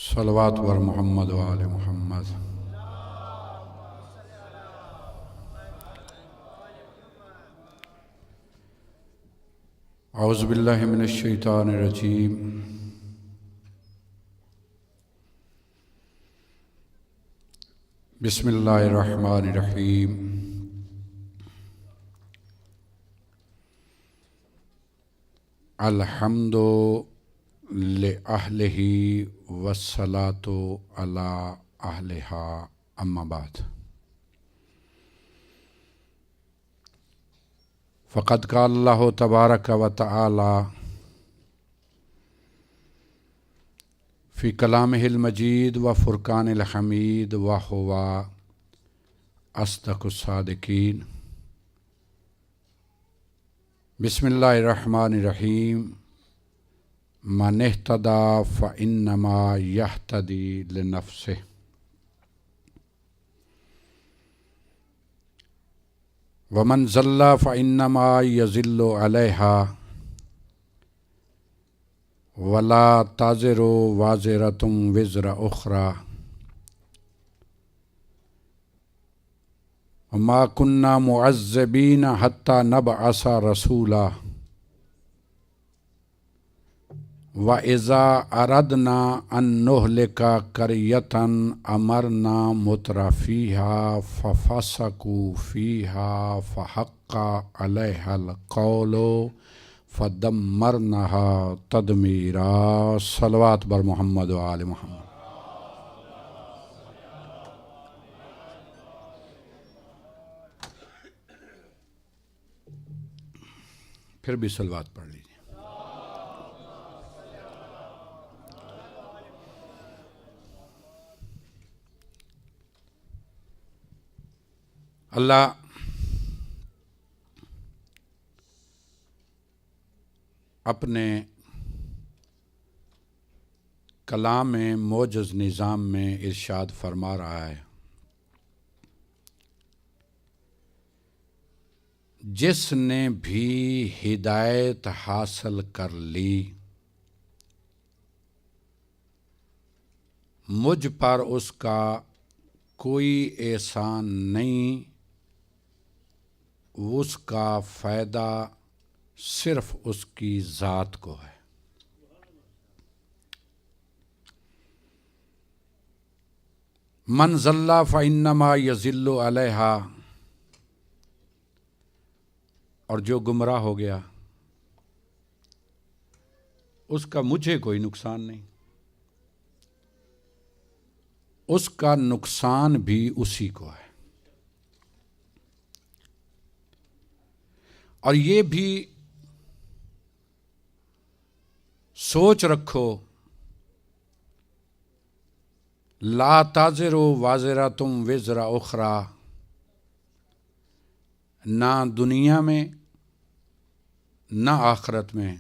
صلوات بر محمد و آل محمد۔ اعوذ باللہ من الشیطان الرجیم۔ بسم اللہ الرحمن الرحیم۔ الحمد لأہلہ والصلاة علی اہلہا اما بعد۔ فقد قال اللہ تبارک و تعالی فی کلامہ المجید و فرقان الحمید وہو اصدق الصادقین۔ بسم اللہ الرحمن الرحیم۔ من اہتدی فانما یہتدی لنفسہ ومن ضل فانما یضل علیہا ولا تزر وازرۃ وزر اخری وما كنا معذبین حتی نبعث رسولا وَإِذَا أَرَدْنَا أَن نُهْلِكَ قَرْيَةً أَمَرْنَا مُتْرَفِيهَا فَفَسَقُوا فِيهَا فَحَقَّ عَلَيْهَا الْقَوْلُ فَدَمَّرْنَاهَا تَدْمِيرًا۔ صلوات بر محمد و آل محمد۔ پھر بھی صلوات پڑھ لیجیے۔ اللہ اپنے کلام موجز نظام میں ارشاد فرما رہا ہے، جس نے بھی ہدایت حاصل کر لی مجھ پر اس کا کوئی احسان نہیں، اس کا فائدہ صرف اس کی ذات کو ہے۔ من ضل فانما یضل علیہا، اور جو گمراہ ہو گیا اس کا مجھے کوئی نقصان نہیں، اس کا نقصان بھی اسی کو ہے۔ اور یہ بھی سوچ رکھو، لا تزر وازرۃ وزر اخری، نہ دنیا میں نہ آخرت میں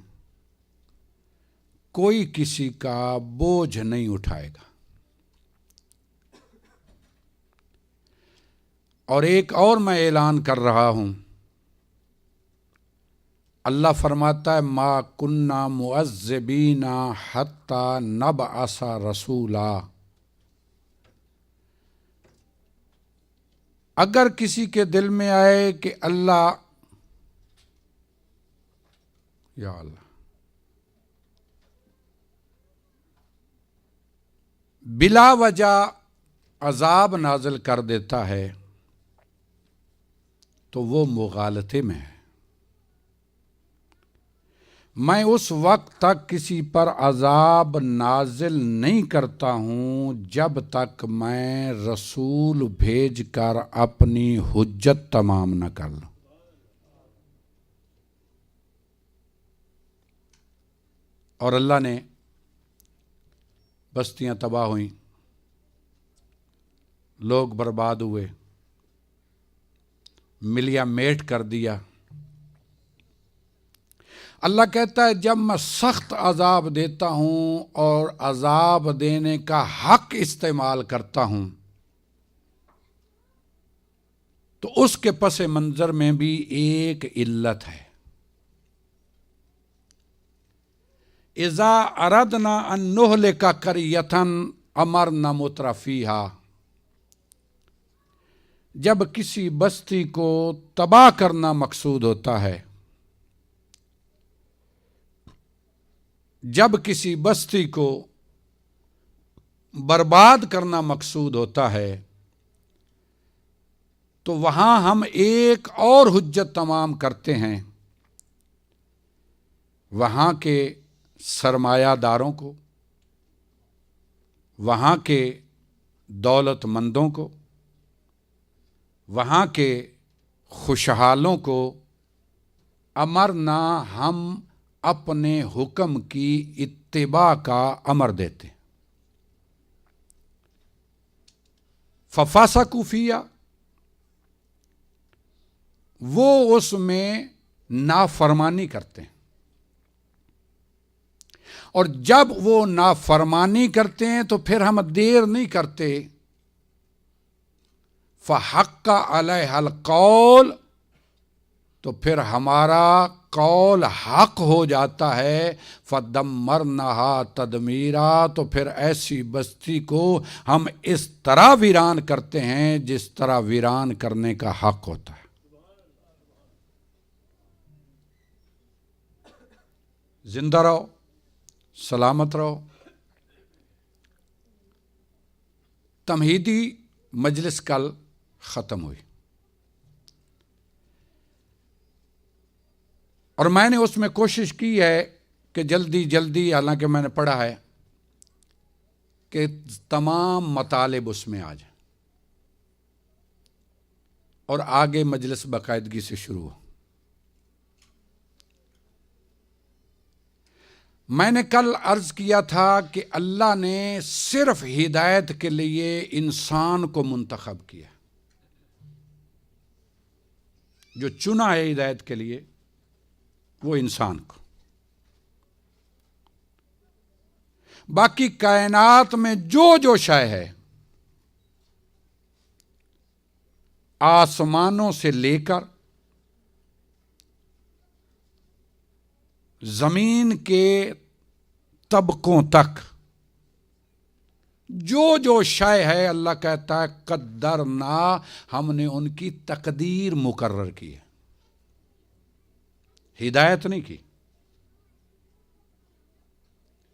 کوئی کسی کا بوجھ نہیں اٹھائے گا۔ اور ایک اور میں اعلان کر رہا ہوں، اللہ فرماتا ہے ما کننا معذبین حتی نبعث رسولا۔ اگر کسی کے دل میں آئے کہ اللہ یا اللہ بلا وجہ عذاب نازل کر دیتا ہے تو وہ مغالطے میں ہے۔ میں اس وقت تک کسی پر عذاب نازل نہیں کرتا ہوں جب تک میں رسول بھیج کر اپنی حجت تمام نہ کر لوں۔ اور اللہ نے بستیاں تباہ ہوئیں، لوگ برباد ہوئے، ملیا میٹ کر دیا۔ اللہ کہتا ہے جب میں سخت عذاب دیتا ہوں اور عذاب دینے کا حق استعمال کرتا ہوں تو اس کے پس منظر میں بھی ایک علت ہے۔ اذا اردنا ان نہلک قریۃ امرنا مترفیہا، جب کسی بستی کو تباہ کرنا مقصود ہوتا ہے، جب کسی بستی کو برباد کرنا مقصود ہوتا ہے، تو وہاں ہم ایک اور حجت تمام کرتے ہیں، وہاں کے سرمایہ داروں کو، وہاں کے دولت مندوں کو، وہاں کے خوشحالوں کو امرنا، ہم اپنے حکم کی اتباع کا امر دیتے۔ ففسقوا فیہا، وہ اس میں نافرمانی کرتے ہیں، اور جب وہ نافرمانی کرتے ہیں تو پھر ہم دیر نہیں کرتے، فحق علیہ القول، تو پھر ہمارا قول حق ہو جاتا ہے، فدمرناہا تدمیرا، تو پھر ایسی بستی کو ہم اس طرح ویران کرتے ہیں جس طرح ویران کرنے کا حق ہوتا ہے۔ زندہ رہو، سلامت رہو۔ تمہیدی مجلس کل ختم ہوئی، اور میں نے اس میں کوشش کی ہے کہ جلدی جلدی، حالانکہ میں نے پڑھا ہے کہ تمام مطالب اس میں آ جائیں اور آگے مجلس باقاعدگی سے شروع ہو۔ میں نے کل عرض کیا تھا کہ اللہ نے صرف ہدایت کے لیے انسان کو منتخب کیا، جو چنا ہے ہدایت کے لیے وہ انسان کو۔ باقی کائنات میں جو شے ہے، آسمانوں سے لے کر زمین کے طبقوں تک، جو شے ہے، اللہ کہتا ہے قدرنا، ہم نے ان کی تقدیر مقرر کی ہے، ہدایت نہیں کی۔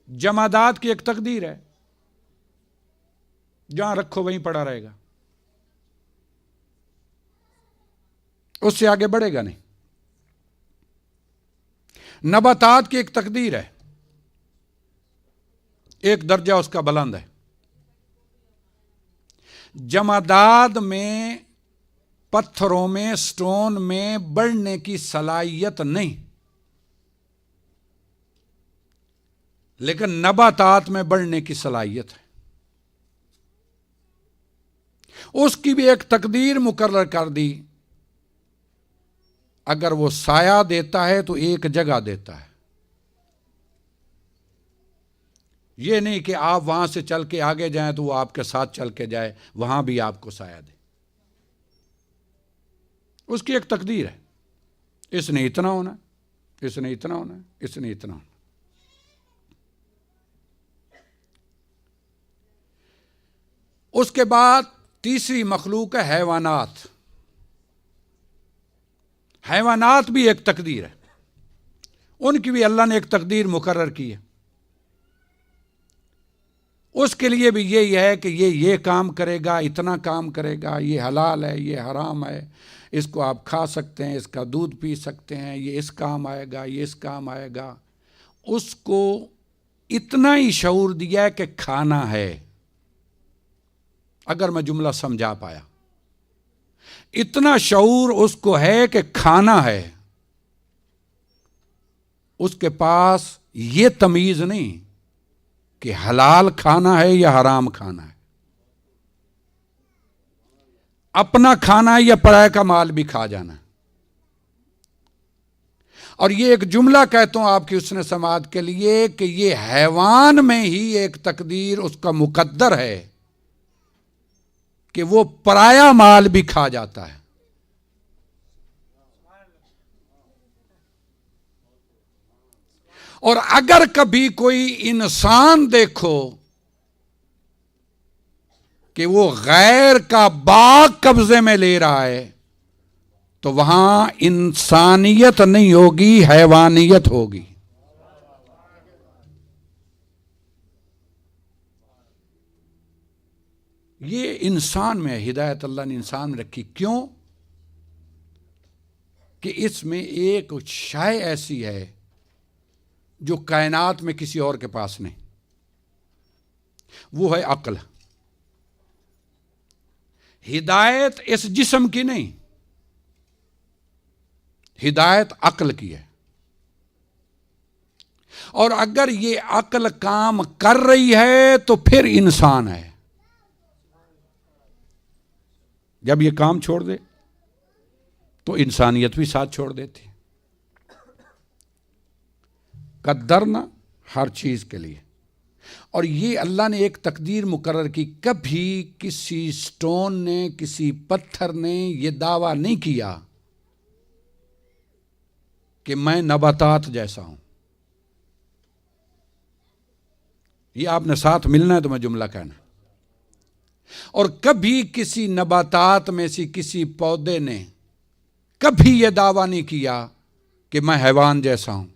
جمادات کی ایک تقدیر ہے، جہاں رکھو وہیں پڑا رہے گا، اس سے آگے بڑھے گا نہیں۔ نباتات کی ایک تقدیر ہے، ایک درجہ اس کا بلند ہے۔ جمادات میں، پتھروں میں، سٹون میں بڑھنے کی صلاحیت نہیں، لیکن نباتات میں بڑھنے کی صلاحیت ہے۔ اس کی بھی ایک تقدیر مقرر کر دی، اگر وہ سایہ دیتا ہے تو ایک جگہ دیتا ہے، یہ نہیں کہ آپ وہاں سے چل کے آگے جائیں تو وہ آپ کے ساتھ چل کے جائے، وہاں بھی آپ کو سایہ دے۔ اس کی ایک تقدیر ہے، اس نے اتنا ہونا ہے، اس نے اتنا ہونا ہے، اس نے اتنا ہونا ہے۔ اس کے بعد تیسری مخلوق ہے حیوانات۔ حیوانات بھی ایک تقدیر ہے، ان کی بھی اللہ نے ایک تقدیر مقرر کی ہے۔ اس کے لیے بھی یہی ہے کہ یہ کام کرے گا، اتنا کام کرے گا، یہ حلال ہے، یہ حرام ہے، اس کو آپ کھا سکتے ہیں، اس کا دودھ پی سکتے ہیں، یہ اس کام آئے گا، یہ اس کام آئے گا۔ اس کو اتنا ہی شعور دیا ہے کہ کھانا ہے، اگر میں جملہ سمجھا پایا، اتنا شعور اس کو ہے کہ کھانا ہے، اس کے پاس یہ تمیز نہیں کہ حلال کھانا ہے یا حرام کھانا ہے، اپنا کھانا ہے یا پرائے کا مال بھی کھا جانا ہے۔ اور یہ ایک جملہ کہتا ہوں آپ کی حسن سماعت کے لیے کہ یہ حیوان میں ہی ایک تقدیر اس کا مقدر ہے کہ وہ پرایا مال بھی کھا جاتا ہے۔ اور اگر کبھی کوئی انسان دیکھو کہ وہ غیر کا باغ قبضے میں لے رہا ہے تو وہاں انسانیت نہیں ہوگی، حیوانیت ہوگی۔ یہ انسان میں ہدایت اللہ نے انسان میں رکھی، کیوں کہ اس میں ایک شے ایسی ہے جو کائنات میں کسی اور کے پاس نہیں، وہ ہے عقل۔ ہدایت اس جسم کی نہیں، ہدایت عقل کی ہے، اور اگر یہ عقل کام کر رہی ہے تو پھر انسان ہے۔ جب یہ کام چھوڑ دے تو انسانیت بھی ساتھ چھوڑ دیتی۔ قدرنا ہر چیز کے لیے، اور یہ اللہ نے ایک تقدیر مقرر کی۔ کبھی کسی سٹون نے، کسی پتھر نے یہ دعویٰ نہیں کیا کہ میں نباتات جیسا ہوں۔ یہ آپ نے ساتھ ملنا ہے تو میں جملہ کہنا۔ اور کبھی کسی نباتات میں سے کسی پودے نے کبھی یہ دعویٰ نہیں کیا کہ میں حیوان جیسا ہوں،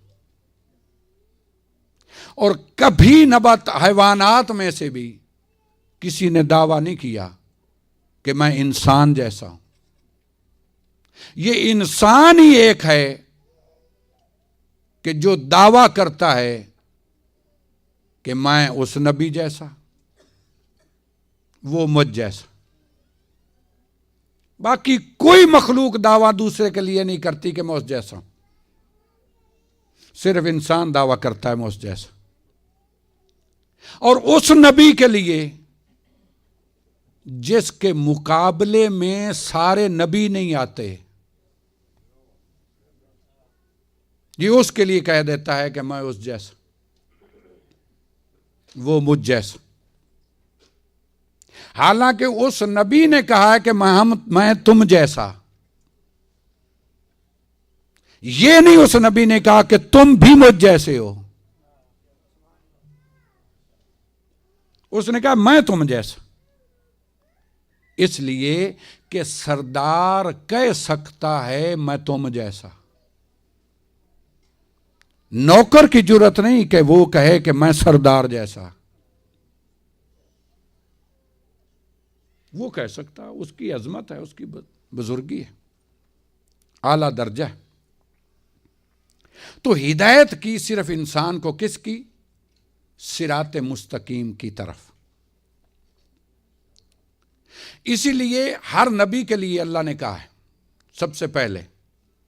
اور کبھی حیوانات میں سے بھی کسی نے دعویٰ نہیں کیا کہ میں انسان جیسا ہوں۔ یہ انسان ہی ایک ہے کہ جو دعویٰ کرتا ہے کہ میں اس نبی جیسا، وہ مجھ جیسا۔ باقی کوئی مخلوق دعویٰ دوسرے کے لیے نہیں کرتی کہ میں اس جیسا ہوں، صرف انسان دعویٰ کرتا ہے میں اس جیسا۔ اور اس نبی کے لیے جس کے مقابلے میں سارے نبی نہیں آتے، یہ اس کے لیے کہہ دیتا ہے کہ میں اس جیسا، وہ مجھ جیسا۔ حالانکہ اس نبی نے کہا ہے کہ میں تم جیسا، یہ نہیں اس نبی نے کہا کہ تم بھی مجھ جیسے ہو، اس نے کہا میں تم جیسا۔ اس لیے کہ سردار کہہ سکتا ہے میں تم جیسا، نوکر کی جرت نہیں کہ وہ کہے کہ میں سردار جیسا۔ وہ کہہ سکتا، اس کی عظمت ہے، اس کی بزرگی ہے، اعلیٰ درجہ ہے۔ تو ہدایت کی صرف انسان کو کس کی؟ صراط مستقیم کی طرف۔ اسی لیے ہر نبی کے لیے اللہ نے کہا ہے سب سے پہلے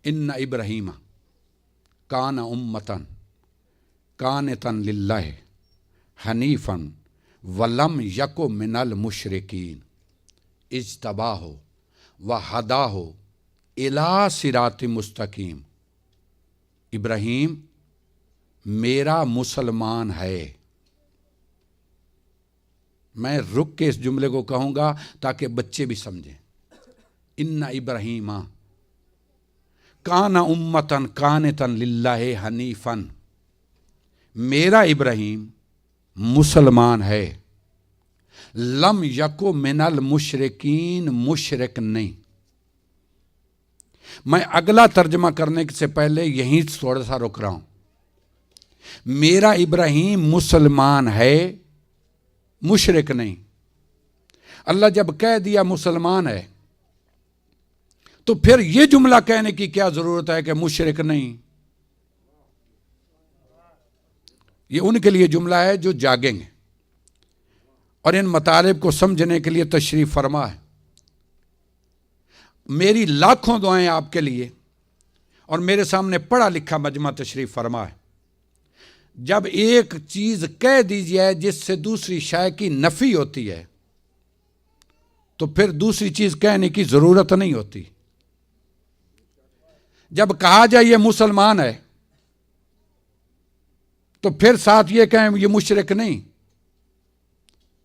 ان ابراہیم کان امتن قانتن للہ حنیفا ولم یک من المشرکین اجتباہ وہداہ الی صراط مستقیم۔ ابراہیم میرا مسلمان ہے۔ میں رک کے اس جملے کو کہوں گا تاکہ بچے بھی سمجھیں۔ ان ابراہیم کان امتن قانتن للہ حنیفا، میرا ابراہیم مسلمان ہے، لم یکو من المشرکین، مشرک نہیں۔ میں اگلا ترجمہ کرنے سے پہلے یہیں تھوڑا سا رک رہا ہوں۔ میرا ابراہیم مسلمان ہے، مشرک نہیں۔ اللہ جب کہہ دیا مسلمان ہے تو پھر یہ جملہ کہنے کی کیا ضرورت ہے کہ مشرک نہیں؟ یہ ان کے لیے جملہ ہے جو جاگیں گے اور ان مطالب کو سمجھنے کے لیے تشریف فرما ہے۔ میری لاکھوں دعائیں آپ کے لیے، اور میرے سامنے پڑھا لکھا مجمع تشریف فرما ہے۔ جب ایک چیز کہہ دیجیے جس سے دوسری شے کی نفی ہوتی ہے تو پھر دوسری چیز کہنے کی ضرورت نہیں ہوتی۔ جب کہا جائے یہ مسلمان ہے تو پھر ساتھ یہ کہیں یہ مشرک نہیں،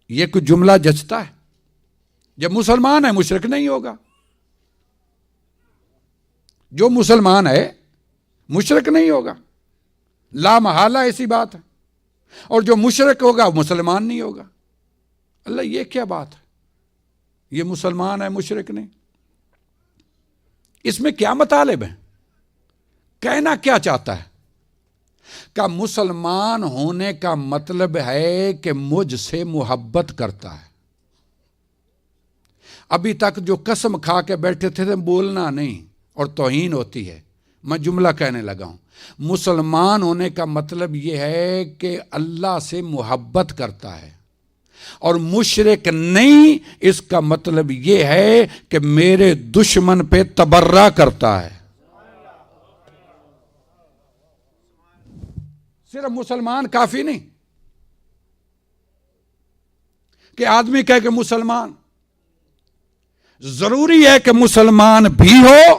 یہ کوئی جملہ جچتا ہے؟ جب مسلمان ہے مشرک نہیں ہوگا، جو مسلمان ہے مشرک نہیں ہوگا، لا محالہ ایسی بات ہے۔ اور جو مشرک ہوگا وہ مسلمان نہیں ہوگا۔ اللہ یہ کیا بات ہے؟ یہ مسلمان ہے مشرک نہیں؟ اس میں کیا مطالب ہے؟ کہنا کیا چاہتا ہے؟ کہ مسلمان ہونے کا مطلب ہے کہ مجھ سے محبت کرتا ہے۔ ابھی تک جو قسم کھا کے بیٹھے تھے بولنا نہیں اور توہین ہوتی ہے، میں جملہ کہنے لگا ہوں۔ مسلمان ہونے کا مطلب یہ ہے کہ اللہ سے محبت کرتا ہے، اور مشرک نہیں، اس کا مطلب یہ ہے کہ میرے دشمن پہ تبرہ کرتا ہے۔ صرف مسلمان کافی نہیں کہ آدمی کہے کہ مسلمان، ضروری ہے کہ مسلمان بھی ہو،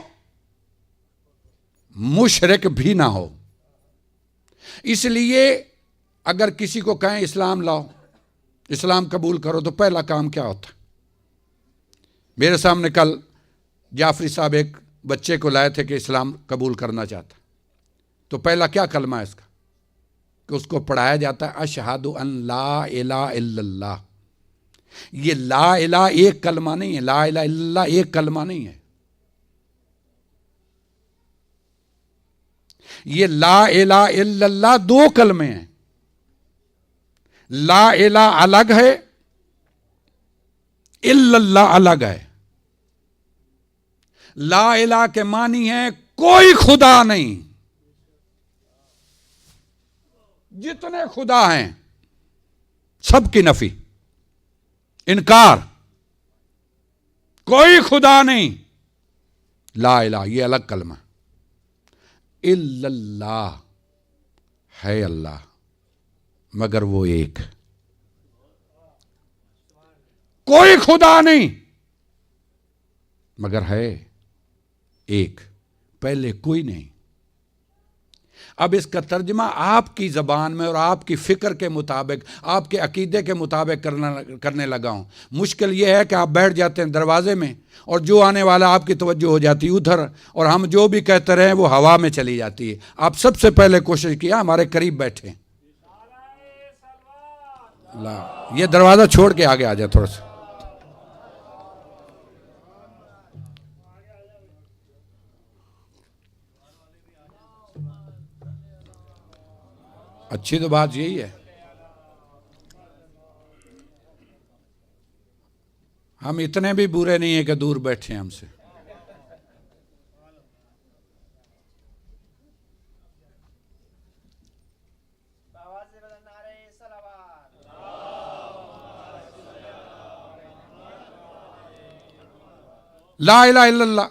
مشرک بھی نہ ہو۔ اس لیے اگر کسی کو کہیں اسلام لاؤ، اسلام قبول کرو، تو پہلا کام کیا ہوتا؟ میرے سامنے کل جعفری صاحب ایک بچے کو لائے تھے کہ اسلام قبول کرنا چاہتا، تو پہلا کیا کلمہ ہے اس کا؟ کہ اس کو پڑھایا جاتا ہے اشہد ان لا الہ الا اللہ۔ یہ لا الہ ایک کلمہ نہیں ہے، لا الہ الا اللہ ایک کلمہ نہیں ہے، یہ لا الہ الا اللہ دو کلمے ہیں۔ لا الہ الگ ہے، الا اللہ الگ ہے۔ لا الہ کے معنی ہے کوئی خدا نہیں، جتنے خدا ہیں سب کی نفی، انکار، کوئی خدا نہیں، لا الہ یہ الگ کلمہ۔ الا اللہ ہے اللہ، مگر وہ ایک، کوئی خدا نہیں مگر ہے ایک، پہلے کوئی نہیں۔ اب اس کا ترجمہ آپ کی زبان میں اور آپ کی فکر کے مطابق، آپ کے عقیدے کے مطابق کرنے لگا ہوں۔ مشکل یہ ہے کہ آپ بیٹھ جاتے ہیں دروازے میں اور جو آنے والا آپ کی توجہ ہو جاتی ہے ادھر، اور ہم جو بھی کہتے رہے وہ ہوا میں چلی جاتی ہے۔ آپ سب سے پہلے کوشش کیا ہمارے قریب بیٹھیں، یہ دروازہ چھوڑ کے آگے آ جائے تھوڑا سا۔ اچھی تو بات یہی ہے، ہم اتنے بھی برے نہیں ہیں کہ دور بیٹھے ہیں ہم سے۔ لا الہ الا اللہ،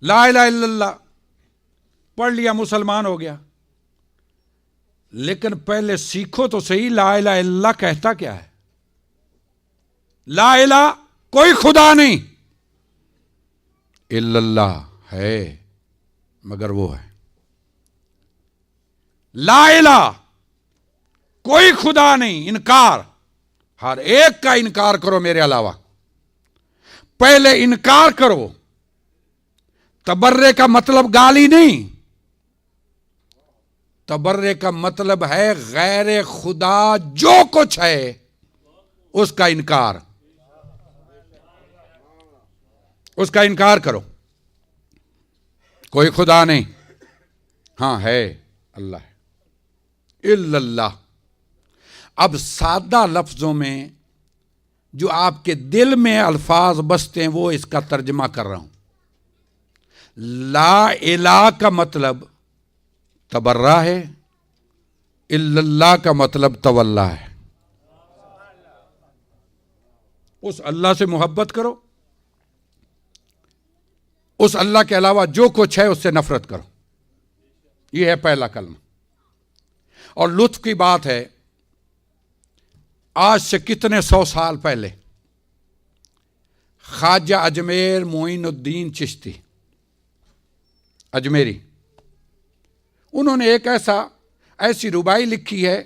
لا الہ الا اللہ پڑھ لیا، مسلمان ہو گیا۔ لیکن پہلے سیکھو تو صحیح، لا الہ الا اللہ کہتا کیا ہے؟ لا الہ کوئی خدا نہیں، الا اللہ ہے مگر وہ ہے۔ لا الہ کوئی خدا نہیں، انکار، ہر ایک کا انکار کرو میرے علاوہ۔ پہلے انکار کرو، تبرے کا مطلب گالی نہیں، تبرے کا مطلب ہے غیر خدا جو کچھ ہے اس کا انکار، اس کا انکار کرو۔ کوئی خدا نہیں، ہاں ہے، اللہ ہے، الا اللہ۔ اب سادہ لفظوں میں جو آپ کے دل میں الفاظ بستے ہیں وہ اس کا ترجمہ کر رہا ہوں۔ لا الہ کا مطلب تبرہ ہے، الا اللہ کا مطلب تولا ہے۔ اس اللہ سے محبت کرو، اس اللہ کے علاوہ جو کچھ ہے اس سے نفرت کرو، یہ ہے پہلا کلمہ۔ اور لطف کی بات ہے، آج سے کتنے 100 سال پہلے خواجہ اجمیر معین الدین چشتی اجمیری، انہوں نے ایک ایسی ربائی لکھی ہے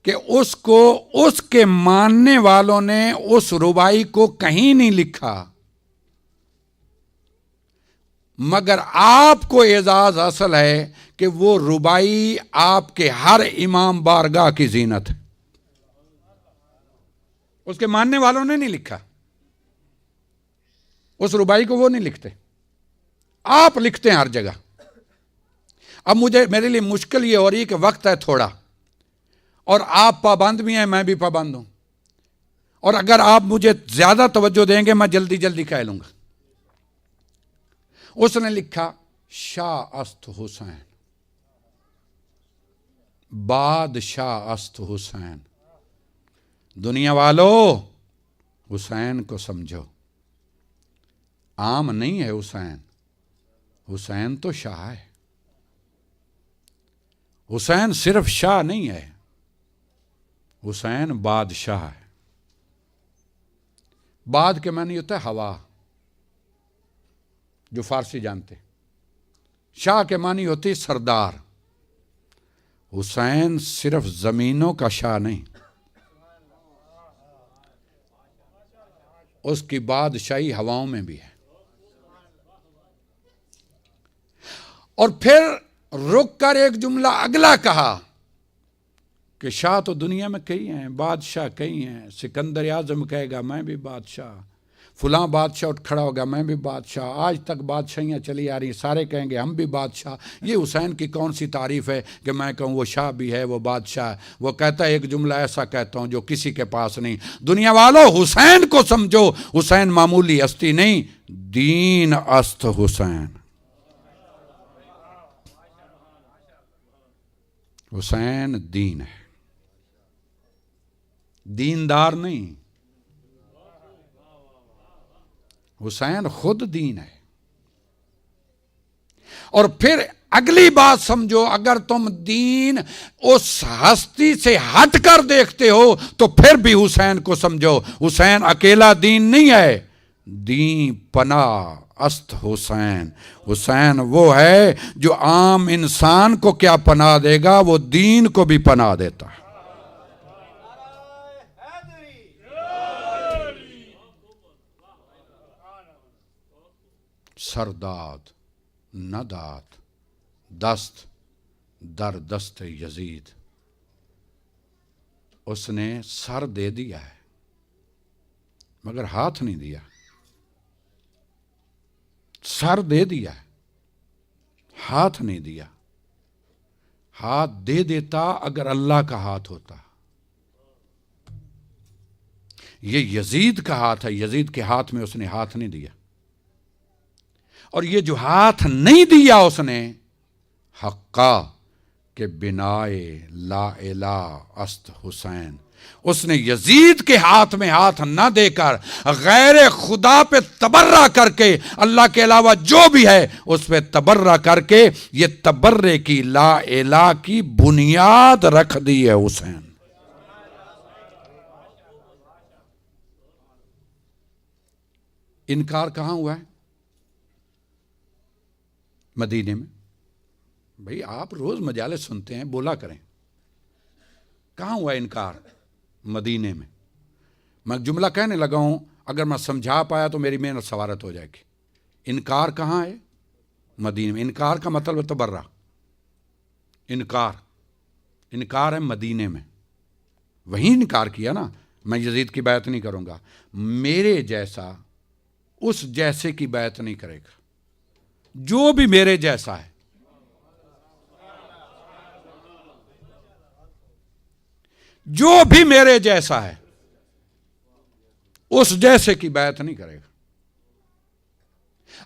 کہ اس کو اس کے ماننے والوں نے اس ربائی کو کہیں نہیں لکھا، مگر آپ کو اعزاز حاصل ہے کہ وہ ربائی آپ کے ہر امام بارگاہ کی زینت ہے۔ اس کے ماننے والوں نے نہیں لکھا، اس ربائی کو وہ نہیں لکھتے، آپ لکھتے ہیں ہر جگہ۔ اب میرے لیے مشکل یہ ہو رہی ہے کہ وقت ہے تھوڑا، اور آپ پابند بھی ہیں، میں بھی پابند ہوں، اور اگر آپ مجھے زیادہ توجہ دیں گے میں جلدی جلدی کہہ لوں گا۔ اس نے لکھا شاہ است حسین، بادشاہ است حسین، دنیا والو حسین کو سمجھو، عام نہیں ہے حسین، حسین تو شاہ ہے، حسین صرف شاہ نہیں ہے، حسین بادشاہ ہے۔ باد کے معنی ہوتا ہے ہوا، جو فارسی جانتے، شاہ کے معنی ہوتی سردار۔ حسین صرف زمینوں کا شاہ نہیں، اس کی بادشاہی ہواؤں میں بھی ہے۔ اور پھر رک کر ایک جملہ اگلا کہا کہ شاہ تو دنیا میں کئی ہیں، بادشاہ کئی ہیں، سکندر اعظم کہے گا میں بھی بادشاہ، فلاں بادشاہ اٹھ کھڑا ہوگا میں بھی بادشاہ، آج تک بادشاہیاں چلی آ رہی ہیں، سارے کہیں گے ہم بھی بادشاہ۔ یہ حسین کی کون سی تعریف ہے کہ میں کہوں وہ شاہ بھی ہے، وہ بادشاہ ہے؟ وہ کہتا ہے ایک جملہ ایسا کہتا ہوں جو کسی کے پاس نہیں، دنیا والو حسین کو سمجھو، حسین معمولی ہستی نہیں، دین است حسین، حسین دین ہے، دیندار نہیں، حسین خود دین ہے۔ اور پھر اگلی بات سمجھو، اگر تم دین اس ہستی سے ہٹ کر دیکھتے ہو تو پھر بھی حسین کو سمجھو، حسین اکیلا دین نہیں ہے، دین پناہ است حسین، حسین وہ ہے جو عام انسان کو کیا پناہ دے گا، وہ دین کو بھی پناہ دیتا ہے۔ سرداد نداد دست در دست یزید، اس نے سر دے دیا ہے مگر ہاتھ نہیں دیا، سر دے دیا ہے ہاتھ نہیں دیا، ہاتھ دے دیتا اگر اللہ کا ہاتھ ہوتا۔ یہ یزید کا ہاتھ ہے، یزید کے ہاتھ میں اس نے ہاتھ نہیں دیا، اور یہ جو ہاتھ نہیں دیا اس نے، حقا کہ بنائے لا الہ است حسین، اس نے یزید کے ہاتھ میں ہاتھ نہ دے کر غیر خدا پہ تبرہ کر کے، اللہ کے علاوہ جو بھی ہے اس پہ تبرہ کر کے، یہ تبرے کی لا الہ کی بنیاد رکھ دی ہے حسین۔ انکار کہاں ہوا ہے؟ مدینے میں۔ بھئی آپ روز مجالس سنتے ہیں، بولا کریں، کہاں ہوا انکار؟ مدینے میں۔ میں جملہ کہنے لگا ہوں، اگر میں سمجھا پایا تو میری محنت سوارت ہو جائے گی۔ انکار کہاں ہے؟ مدینے میں۔ انکار کا مطلب ہے تبرہ، انکار ہے مدینے میں، وہیں انکار کیا نا۔ میں یزید کی بیعت نہیں کروں گا، میرے جیسا اس جیسے کی بیعت نہیں کرے گا، جو بھی میرے جیسا ہے، جو بھی میرے جیسا ہے اس جیسے کی بیعت نہیں کرے گا۔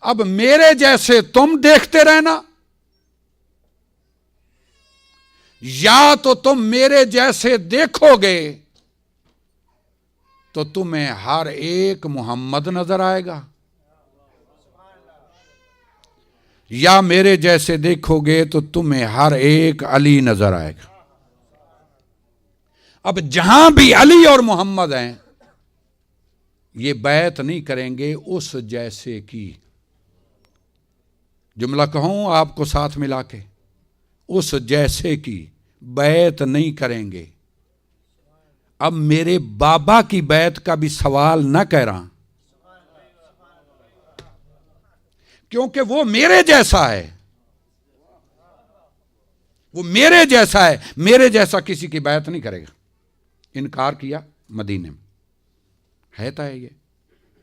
اب میرے جیسے تم دیکھتے رہنا، یا تو تم میرے جیسے دیکھو گے تو تمہیں ہر ایک محمد نظر آئے گا، یا میرے جیسے دیکھو گے تو تمہیں ہر ایک علی نظر آئے گا۔ اب جہاں بھی علی اور محمد ہیں، یہ بیعت نہیں کریں گے اس جیسے کی۔ جملہ کہوں آپ کو ساتھ ملا کے، اس جیسے کی بیعت نہیں کریں گے۔ اب میرے بابا کی بیعت کا بھی سوال نہ کہہ رہا، کیونکہ وہ میرے جیسا ہے، وہ میرے جیسا ہے، میرے جیسا کسی کی بیعت نہیں کرے گا۔ انکار کیا مدینے میں۔ ہے تھا یہ؟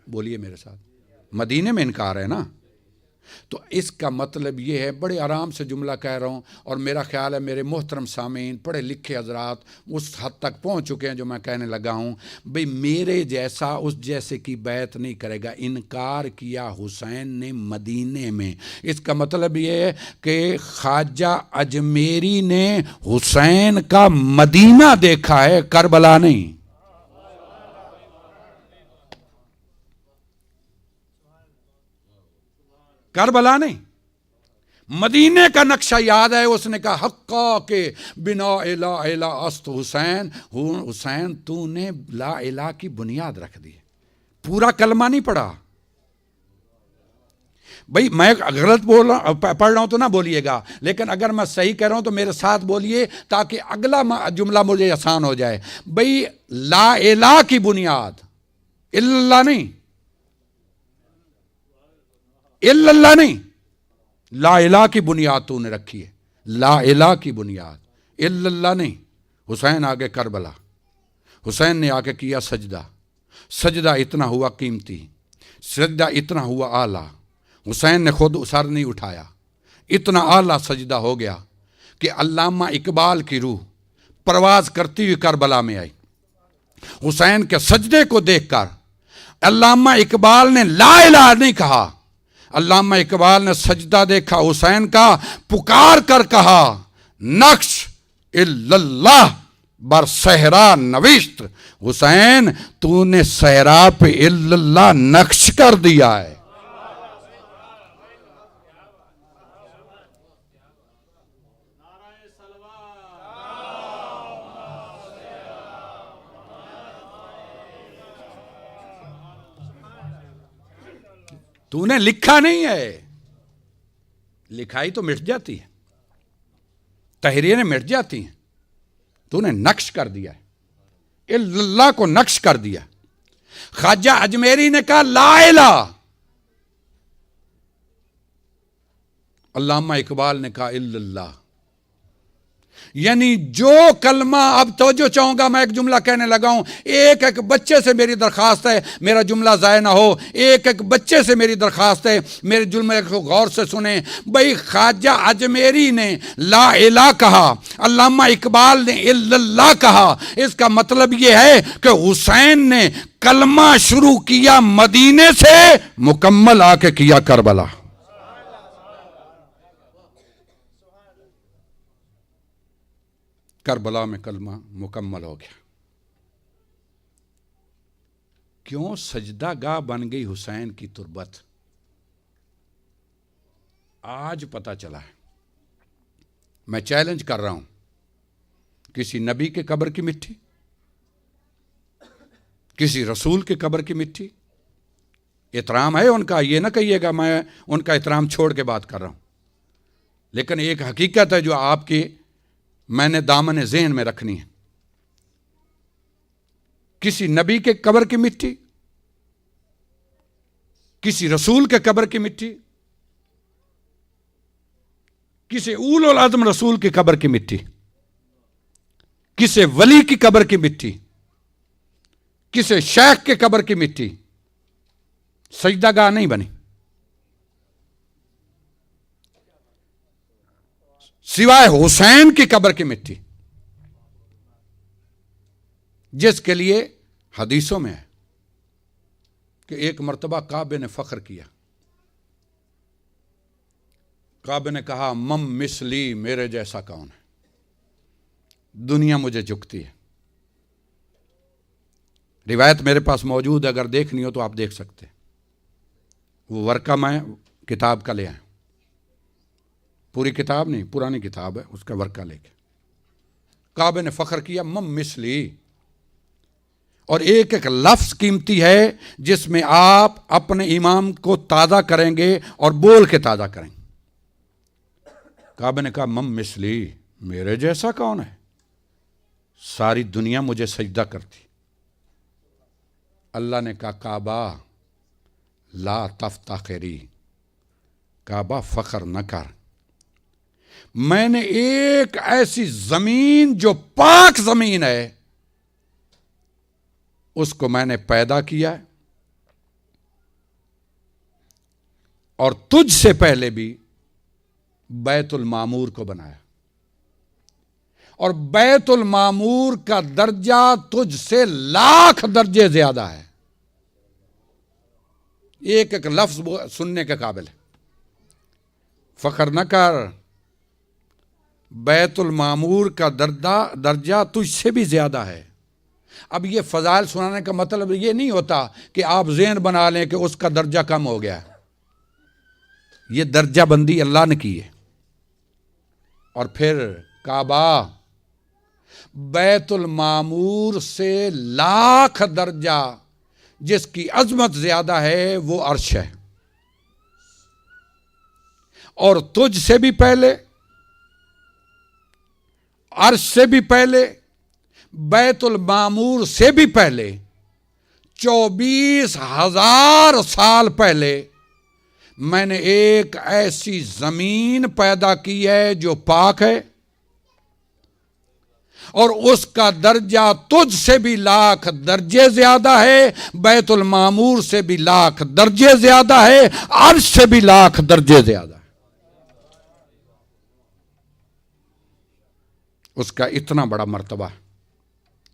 بولیے میرے ساتھ، مدینے میں انکار ہے نا؟ تو اس کا مطلب یہ ہے، بڑے آرام سے جملہ کہہ رہا ہوں، اور میرا خیال ہے میرے محترم سامعین پڑھے لکھے حضرات اس حد تک پہنچ چکے ہیں جو میں کہنے لگا ہوں، بھئی میرے جیسا اس جیسے کی بیعت نہیں کرے گا۔ انکار کیا حسین نے مدینے میں، اس کا مطلب یہ ہے کہ خواجہ اجمیری نے حسین کا مدینہ دیکھا ہے، کربلا نہیں۔ کربلا نہیں، مدینے کا نقشہ یاد ہے، اس نے کہا حقا کہ بنا الہ الہ است حسین، حسین تو نے لا الہ کی بنیاد رکھ دی۔ پورا کلمہ نہیں پڑھا بھئی، میں غلط پڑھ رہا ہوں تو نہ بولیے گا، لیکن اگر میں صحیح کہہ رہا ہوں تو میرے ساتھ بولیے تاکہ اگلا جملہ مجھے آسان ہو جائے۔ بھئی لا الہ کی بنیاد اللہ نہیں، اللہ نہیں، لا الہ کی بنیاد تو نے رکھی ہے، لا الہ کی بنیاد، اللہ نہیں۔ حسین آگے کربلا، حسین نے آگے کیا سجدہ، سجدہ اتنا ہوا قیمتی، سجدہ اتنا ہوا اعلیٰ، حسین نے خود سر نہیں اٹھایا، اتنا اعلیٰ سجدہ ہو گیا کہ علامہ اقبال کی روح پرواز کرتی ہوئی کربلا میں آئی۔ حسین کے سجدے کو دیکھ کر علامہ اقبال نے لا الہ نہیں کہا، علامہ اقبال نے سجدہ دیکھا حسین کا، پکار کر کہا نقش الا اللہ بر صحرا نوشت، حسین تو نے صحرا پہ الا اللہ نقش کر دیا ہے۔ تو نے لکھا نہیں ہے، لکھائی تو مٹ جاتی ہے، تحریریں مٹ جاتی ہیں، تو نے نقش کر دیا ہے، اللہ کو نقش کر دیا۔ خواجہ اجمیری نے کہا لا الہ، علامہ اقبال نے کہا الا اللہ۔ یعنی جو کلمہ، اب توجہ چاہوں گا، میں ایک جملہ کہنے لگا ہوں، ایک ایک بچے سے میری درخواست ہے، میرا جملہ ضائع نہ ہو، ایک ایک بچے سے میری درخواست ہے، میرے جملے کو غور سے سنیں۔ بھئی خواجہ اجمیری نے لا الہ کہا، علامہ اقبال نے الا اللہ کہا، اس کا مطلب یہ ہے کہ حسین نے کلمہ شروع کیا مدینے سے، مکمل آ کے کیا کربلا۔ کربلا میں کلمہ مکمل ہو گیا۔ کیوں؟ سجدہ گاہ بن گئی حسین کی تربت۔ آج پتہ چلا ہے، میں چیلنج کر رہا ہوں، کسی نبی کے قبر کی مٹی، کسی رسول کے قبر کی مٹی، احترام ہے ان کا، یہ نہ کہیے گا میں ان کا احترام چھوڑ کے بات کر رہا ہوں، لیکن ایک حقیقت ہے جو آپ کی میں نے دامن ذہن میں رکھنی ہے۔ کسی نبی کے قبر کی مٹی، کسی رسول کے قبر کی مٹی، کسی اولو العزم رسول کی قبر کی مٹی، کسی ولی کی قبر کی مٹی، کسی شیخ کے قبر کی مٹی سجدہ گاہ نہیں بنی، سوائے حسین کی قبر کی مٹی، جس کے لیے حدیثوں میں ہے کہ ایک مرتبہ کعبے نے فخر کیا، کعبے نے کہا مم مثلی، میرے جیسا کون ہے، دنیا مجھے جھکتی ہے۔ روایت میرے پاس موجود ہے، اگر دیکھنی ہو تو آپ دیکھ سکتے ہیں، وہ ورقہ میں کتاب کا لے آئیں، پوری کتاب نہیں، پرانی کتاب ہے، اس کا ورقہ لے کے کعبے نے فخر کیا مم مثلی، اور ایک ایک لفظ قیمتی ہے جس میں آپ اپنے امام کو تازہ کریں گے اور بول کے تازہ کریں گے۔ کعبے نے کہا مم مثلی، میرے جیسا کون ہے، ساری دنیا مجھے سجدہ کرتی۔ اللہ نے کہا کعبہ لا تفتخری، کعبہ فخر نہ کر، میں نے ایک ایسی زمین جو پاک زمین ہے اس کو میں نے پیدا کیا ہے اور تجھ سے پہلے بھی بیت المعمور کو بنایا، اور بیت المعمور کا درجہ تجھ سے 1,00,000 درجے زیادہ ہے۔ ایک ایک لفظ سننے کے قابل ہے، فخر نہ کر، بیت المعمور کا درجہ تجھ سے بھی زیادہ ہے۔ اب یہ فضائل سنانے کا مطلب یہ نہیں ہوتا کہ آپ ذہن بنا لیں کہ اس کا درجہ کم ہو گیا، یہ درجہ بندی اللہ نے کی ہے۔ اور پھر کعبہ بیت المعمور سے 1,00,000 درجہ جس کی عظمت زیادہ ہے وہ عرش ہے، اور تجھ سے بھی پہلے، عرش سے بھی پہلے، بیت المعمور سے بھی پہلے 24,000 سال پہلے میں نے ایک ایسی زمین پیدا کی ہے جو پاک ہے، اور اس کا درجہ تجھ سے بھی 1,00,000 درجے زیادہ ہے، بیت المعمور سے بھی 1,00,000 درجے زیادہ ہے، عرش سے بھی 1,00,000 درجے زیادہ ہے۔ اس کا اتنا بڑا مرتبہ ہے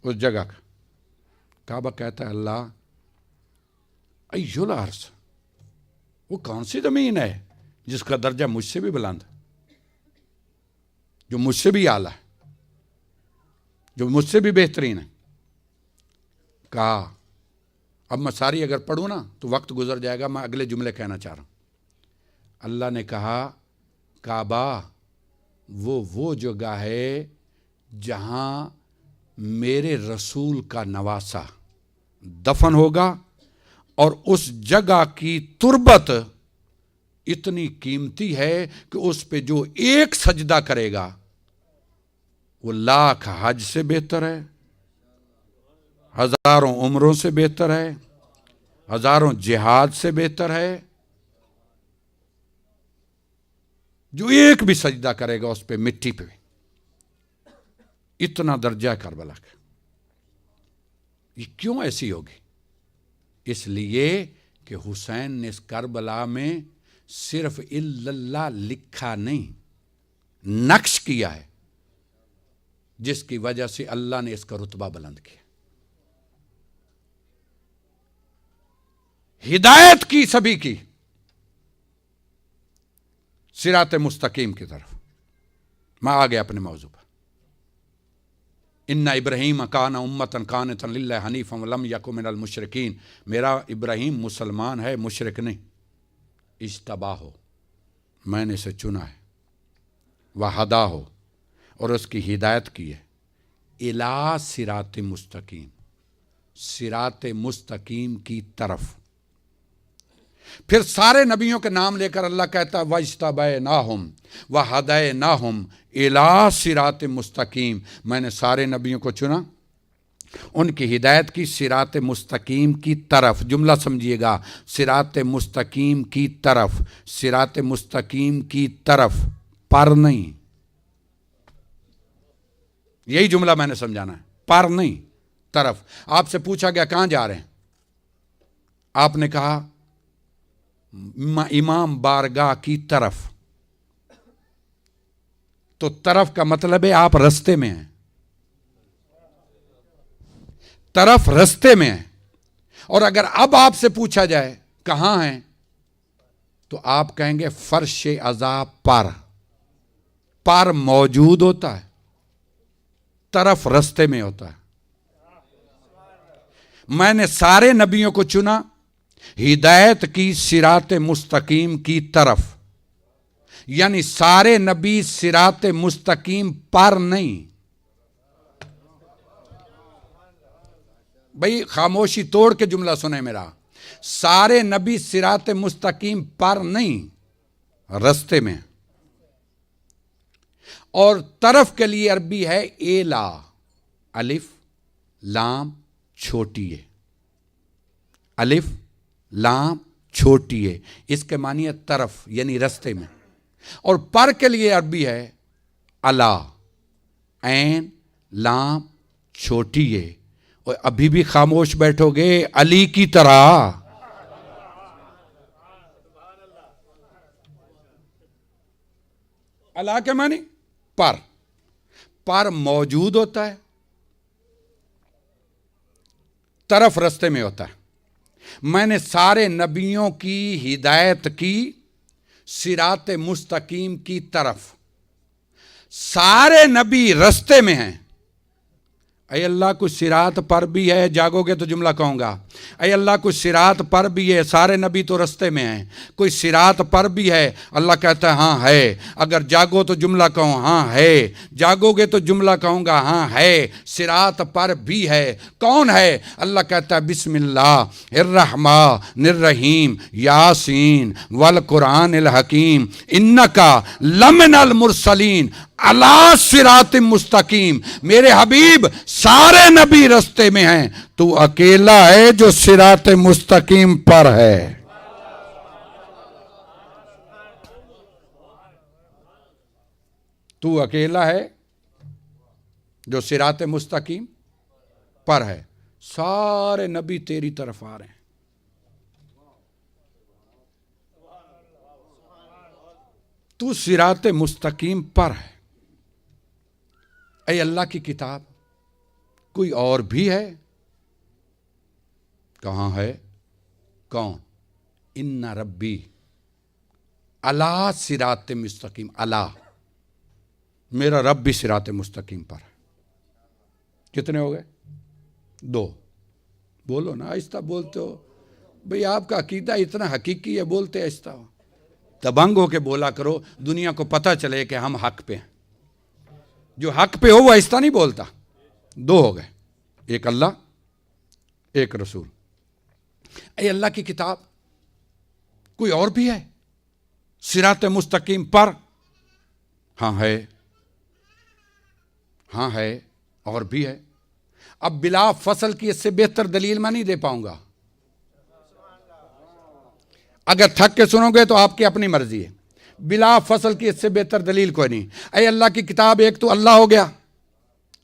اس جگہ کا۔ کعبہ کہتا ہے اللہ ایہ الارض، وہ کون سی زمین ہے جس کا درجہ مجھ سے بھی بلند، جو مجھ سے بھی اعلیٰ ہے، جو مجھ سے بھی بہترین ہے۔ کہا اب میں ساری اگر پڑھوں نا تو وقت گزر جائے گا، میں اگلے جملے کہنا چاہ رہا ہوں۔ اللہ نے کہا کعبہ وہ جگہ ہے جہاں میرے رسول کا نواسہ دفن ہوگا، اور اس جگہ کی تربت اتنی قیمتی ہے کہ اس پہ جو ایک سجدہ کرے گا وہ 1,00,000 حج سے بہتر ہے، 1,000 عمروں سے بہتر ہے، 1,000 جہاد سے بہتر ہے۔ جو ایک بھی سجدہ کرے گا اس پہ، مٹی پہ، اتنا درجہ کربلا کا۔ یہ کیوں ایسی ہوگی؟ اس لیے کہ حسین نے اس کربلا میں صرف اللہ لکھا نہیں، نقش کیا ہے، جس کی وجہ سے اللہ نے اس کا رتبہ بلند کیا، ہدایت کی سبھی کی صراط مستقیم کی طرف۔ میں آگے اپنے موضوع پر۔ ان ابراہیم کان امۃ قانتا للہ حنیفا ولم یک من المشرکین، میرا ابراہیم مسلمان ہے، مشرک نہیں۔ اجتباہ ہو، میں نے اسے چنا ہے، وہدا ہو، اور اس کی ہدایت کی ہے، الی صراط مستقیم، صراط مستقیم کی طرف۔ پھر سارے نبیوں کے نام لے کر اللہ کہتا ہے وَاجْتَبَيْنَاهُمْ وَهَدَيْنَاهُمْ إِلَىٰ صِرَاطٍ مستقیم، میں نے سارے نبیوں کو چنا، ان کی ہدایت کی صراط مستقیم کی طرف۔ جملہ سمجھیے گا، صراط مستقیم کی طرف، صراط مستقیم کی طرف، پر نہیں۔ یہی جملہ میں نے سمجھانا ہے، پر نہیں، طرف۔ آپ سے پوچھا گیا کہاں جا رہے ہیں، آپ نے کہا امام بارگاہ کی طرف، تو طرف کا مطلب ہے آپ رستے میں ہیں، طرف رستے میں ہیں۔ اور اگر اب آپ سے پوچھا جائے کہاں ہیں تو آپ کہیں گے فرش عذاب پر موجود ہوتا ہے، طرف رستے میں ہوتا ہے۔ میں نے سارے نبیوں کو چنا ہدایت کی صراط مستقیم کی طرف، یعنی سارے نبی صراط مستقیم پر نہیں۔ بھئی خاموشی توڑ کے جملہ سنیں میرا، سارے نبی صراط مستقیم پر نہیں، رستے میں۔ اور طرف کے لیے عربی ہے ایلا، الف لام چھوٹی ہے، الف لام چھوٹی ہے، اس کے معنی ہے طرف، یعنی رستے میں۔ اور پر کے لیے عربی ہے الا، عین لام چھوٹی ہے، اور ابھی بھی خاموش بیٹھو گے علی کی طرح؟ اللہ کے معنی پر موجود ہوتا ہے، طرف رستے میں ہوتا ہے۔ میں نے سارے نبیوں کی ہدایت کی صراط مستقیم کی طرف، سارے نبی رستے میں ہیں۔ اے اللہ کچھ صراط پر بھی ہے، جاگو گے تو جملہ کہوں گا، اے اللہ کچھ صراط پر بھی ہے، سارے نبی تو رستے میں ہیں، کوئی صراط پر بھی ہے؟ اللہ کہتا ہے ہاں ہے۔ اگر جاگو تو جملہ کہوں ہاں ہے، جاگو گے تو جملہ کہوں گا ہاں ہے، صراط پر بھی ہے۔ کون ہے؟ اللہ کہتا ہے بسم اللہ الرحمن الرحیم یاسین والقرآن الحکیم انکا لمن المرسلین علی صراط مستقیم۔ میرے حبیب سارے نبی رستے میں ہیں، تو اکیلا ہے جو صراط مستقیم پر ہے۔ تو اکیلا ہے جو صراط مستقیم پر ہے، سارے نبی تیری طرف آ رہے ہیں۔ تو صراط مستقیم پر ہے۔ اے اللہ کی کتاب کوئی اور بھی ہے؟ کہاں ہے؟ کون؟ ان ربی علی صراط مستقیم، علی، میرا رب بھی صراط مستقیم پر ہے۔ کتنے ہو گئے؟ 2۔ بولو نا، آہستہ بولتے ہو بھئی، آپ کا عقیدہ اتنا حقیقی ہے، بولتے آہستہ ہو، دبنگ ہو کے بولا کرو، دنیا کو پتہ چلے کہ ہم حق پہ ہیں۔ جو حق پہ ہو وہ آہستہ نہیں بولتا۔ 2 ہو گئے، ایک اللہ ایک رسول۔ اے اللہ کی کتاب کوئی اور بھی ہے صراط مستقیم پر؟ ہاں ہے، ہاں ہے، اور بھی ہے۔ اب بلا فصل کی اس سے بہتر دلیل میں نہیں دے پاؤں گا۔ اگر تھک کے سنو گے تو آپ کی اپنی مرضی ہے، بلا فصل کی اس سے بہتر دلیل کوئی نہیں۔ اے اللہ کی کتاب ایک تو اللہ ہو گیا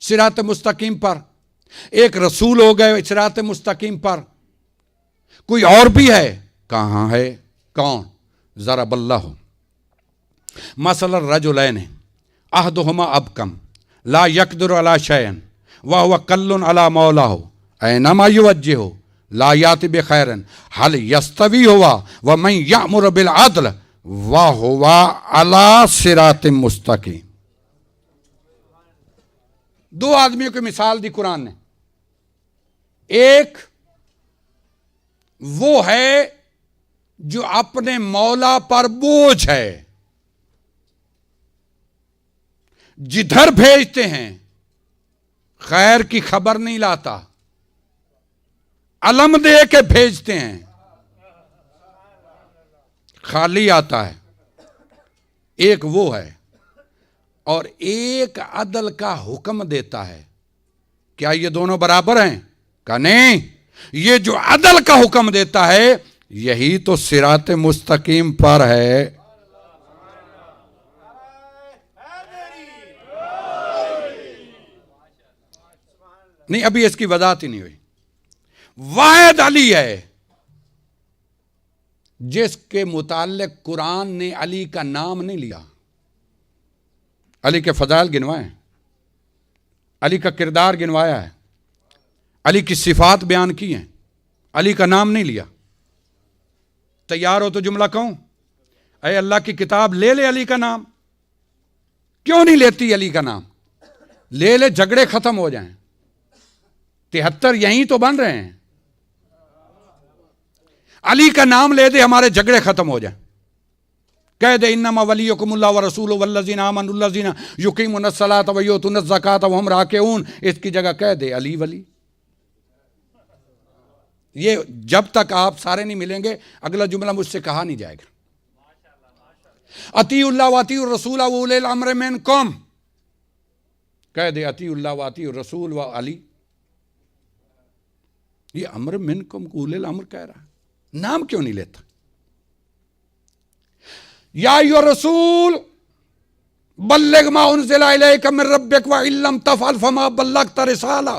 صراط مستقیم پر، ایک رسول ہو گئے صراط مستقیم پر، کوئی اور بھی ہے؟ کہاں ہے؟ کون؟ ضرب اللہ مثل الرجلین احدہما ابکم لا یقدر علی شیء وہو کل علی مولاہ اینما یوجہہ لا یاتی بخیر هل یستوی ہوا ومن یأمر بالعدل وہو علی صراط مستقیم۔ 2 آدمیوں کی مثال دی قرآن نے۔ ایک وہ ہے جو اپنے مولا پر بوجھ ہے، جدھر بھیجتے ہیں خیر کی خبر نہیں لاتا، علم دے کے بھیجتے ہیں، خالی آتا ہے۔ ایک وہ ہے، اور ایک عدل کا حکم دیتا ہے۔ کیا یہ دونوں برابر ہیں؟ کہ نہیں، یہ جو عدل کا حکم دیتا ہے یہی تو صراط مستقیم پر ہے۔ نہیں، ابھی اس کی وضاحت ہی نہیں ہوئی۔ واحد علی ہے جس کے متعلق قرآن نے علی کا نام نہیں لیا، علی کے فضائل گنوائے ہیں، علی کا کردار گنوایا ہے، علی کی صفات بیان کی ہیں، علی کا نام نہیں لیا۔ تیار ہو تو جملہ کہوں؟ اے اللہ کی کتاب لے لے علی کا نام۔ کیوں نہیں لیتی علی کا نام؟ لے لے، جھگڑے ختم ہو جائیں۔ 73 یہیں تو بن رہے ہیں۔ علی کا نام لے دے، ہمارے جھگڑے ختم ہو جائیں۔ کہہ دے انما ولیکم اللہ ورسولہ والذین آمنوا الذین یقیمون الصلاۃ ویؤتون الزکاۃ وہم راکعون، اس کی جگہ کہہ دے علی ولی۔ یہ جب تک آپ سارے نہیں ملیں گے اگلا جملہ مجھ سے کہا نہیں جائے گا۔ اطیعوا اللہ واطیعوا الرسول واولی الامر منکم، کہہ دے اطیعوا اللہ واطیعوا الرسول و علی۔ یہ امر منکم کو اولی الامر کہہ رہا ہے، نام کیوں نہیں لیتا؟ یا ایھا الرسول بلغ ما انزل الیک من ربک وان لم تفعل فما بلغت رسالہ۔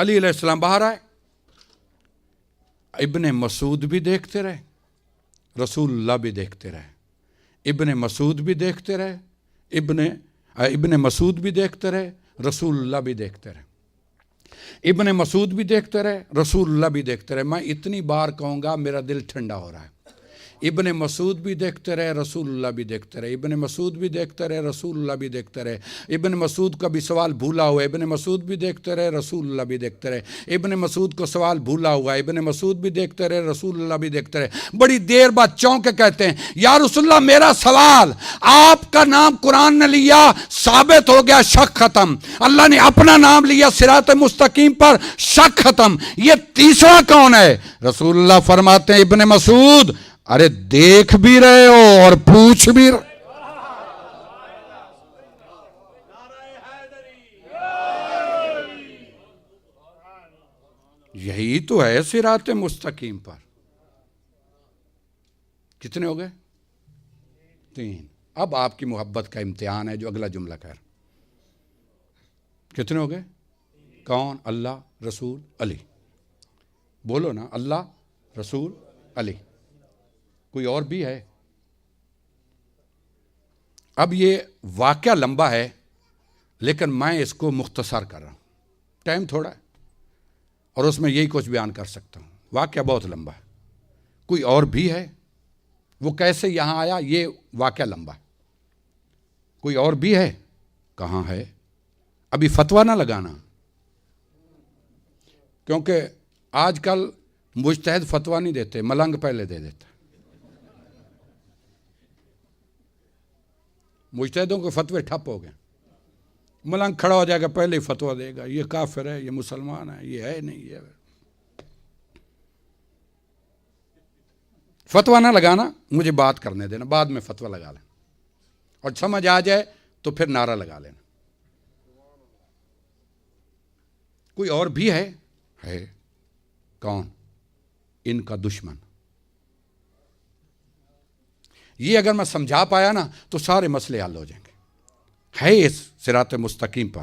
علی علیہ السلام باہر آئے، ابن مسعود بھی دیکھتے رہے، رسول اللہ بھی دیکھتے رہے، ابن مسعود بھی دیکھتے رہے، ابن مسعود بھی دیکھتے رہے، رسول اللہ بھی دیکھتے رہے، ابن مسعود بھی دیکھتے رہے، رسول اللہ بھی دیکھتے رہے۔ میں اتنی بار کہوں گا، میرا دل ٹھنڈا ہو رہا ہے۔ ابن مسعود بھی دیکھتے رہے، رسول اللہ بھی دیکھتے رہے، ابن مسعود بھی دیکھتے رہے، رسول اللہ بھی دیکھتے رہے، ابن مسعود کا بھی سوال بھولا ہوا ہے، ابن مسعود بھی دیکھتے رہے، رسول اللہ بھی دیکھتے رہے، ابن مسعود کو سوال بھولا ہوا ہے، ابن مسعود بھی دیکھتے رہے، رسول اللہ بھی دیکھتے رہے۔ بڑی دیر بعد چونک کے کہتے ہیں، یا رسول اللہ میرا سوال، آپ کا نام قرآن نے لیا، ثابت ہو گیا، شک ختم۔ اللہ نے اپنا نام لیا صراط مستقیم پر، شک ختم۔ یہ تیسرا کون ہے؟ رسول اللہ فرماتے ہیں ابن مسعود، ارے دیکھ بھی رہے ہو اور پوچھ بھی رہے۔ یہی تو ہے صراط مستقیم پر۔ کتنے ہو گئے؟ 3۔ اب آپ کی محبت کا امتحان ہے جو اگلا جملہ کہہ رہا۔ کتنے ہو گئے؟ کون؟ اللہ، رسول، علی۔ بولو نا، اللہ، رسول، علی۔ کوئی اور بھی ہے؟ اب یہ واقعہ لمبا ہے لیکن میں اس کو مختصر کر رہا ہوں، ٹائم تھوڑا ہے اور اس میں یہی کچھ بیان کر سکتا ہوں۔ واقعہ بہت لمبا ہے۔ کوئی اور بھی ہے؟ وہ کیسے یہاں آیا؟ یہ واقعہ لمبا ہے۔ کوئی اور بھی ہے؟ کہاں ہے؟ ابھی فتویٰ نہ لگانا، کیونکہ آج کل مجتہد فتویٰ نہیں دیتے، ملنگ پہلے دے دیتا۔ مجتہدوں کے فتوے ٹھپ ہو گئے، ملنگ کھڑا ہو جائے گا، پہلے ہی فتویٰ دے گا، یہ کافر ہے، یہ مسلمان ہے، یہ ہے نہیں، یہ ہے۔ فتویٰ نہ لگانا، مجھے بات کرنے دینا، بعد میں فتویٰ لگا لیں، اور سمجھ آ جائے تو پھر نعرہ لگا لینا۔ کوئی اور بھی ہے؟ کون؟ ان کا دشمن۔ یہ اگر میں سمجھا پایا نا تو سارے مسئلے حل ہو جائیں گے۔ ہے اس صراط مستقیم پر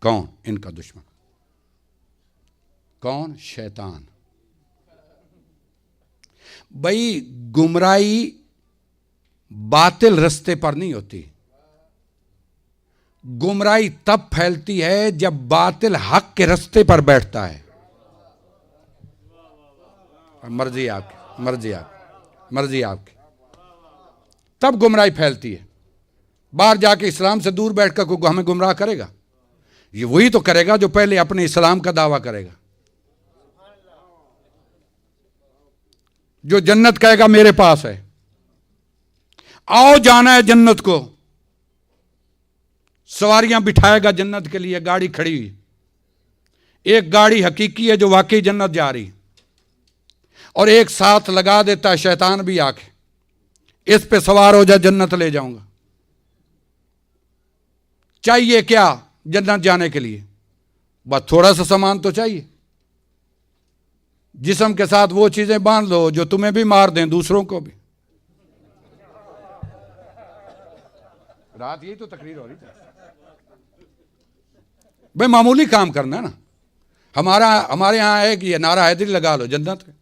کون؟ ان کا دشمن۔ کون؟ شیطان۔ بھئی گمراہی باطل رستے پر نہیں ہوتی، گمراہی تب پھیلتی ہے جب باطل حق کے رستے پر بیٹھتا ہے۔ مرضی آپ کی، مرضی آپ کی، تب گمراہی پھیلتی ہے۔ باہر جا کے اسلام سے دور بیٹھ کر کوئی ہمیں گمراہ کرے گا؟ یہ وہی تو کرے گا جو پہلے اپنے اسلام کا دعویٰ کرے گا، جو جنت کہے گا میرے پاس ہے، آؤ جانا ہے جنت کو، سواریاں بٹھائے گا جنت کے لیے، گاڑی کھڑی ہوئی، ایک گاڑی حقیقی ہے جو واقعی جنت جا رہی، اور ایک ساتھ لگا دیتا ہے شیطان بھی آ کے، اس پہ سوار ہو جا، جنت لے جاؤں گا۔ چاہیے کیا جنت جانے کے لیے؟ بس تھوڑا سا سامان تو چاہیے، جسم کے ساتھ وہ چیزیں باندھ لو جو تمہیں بھی مار دیں، دوسروں کو بھی۔ رات یہی تو تقریر ہو رہی تھی بھئی، معمولی کام کرنا ہے نا۔ ہمارے ہاں ہے کہ یہ نعرہ حیدری لگا لو جنت ہے،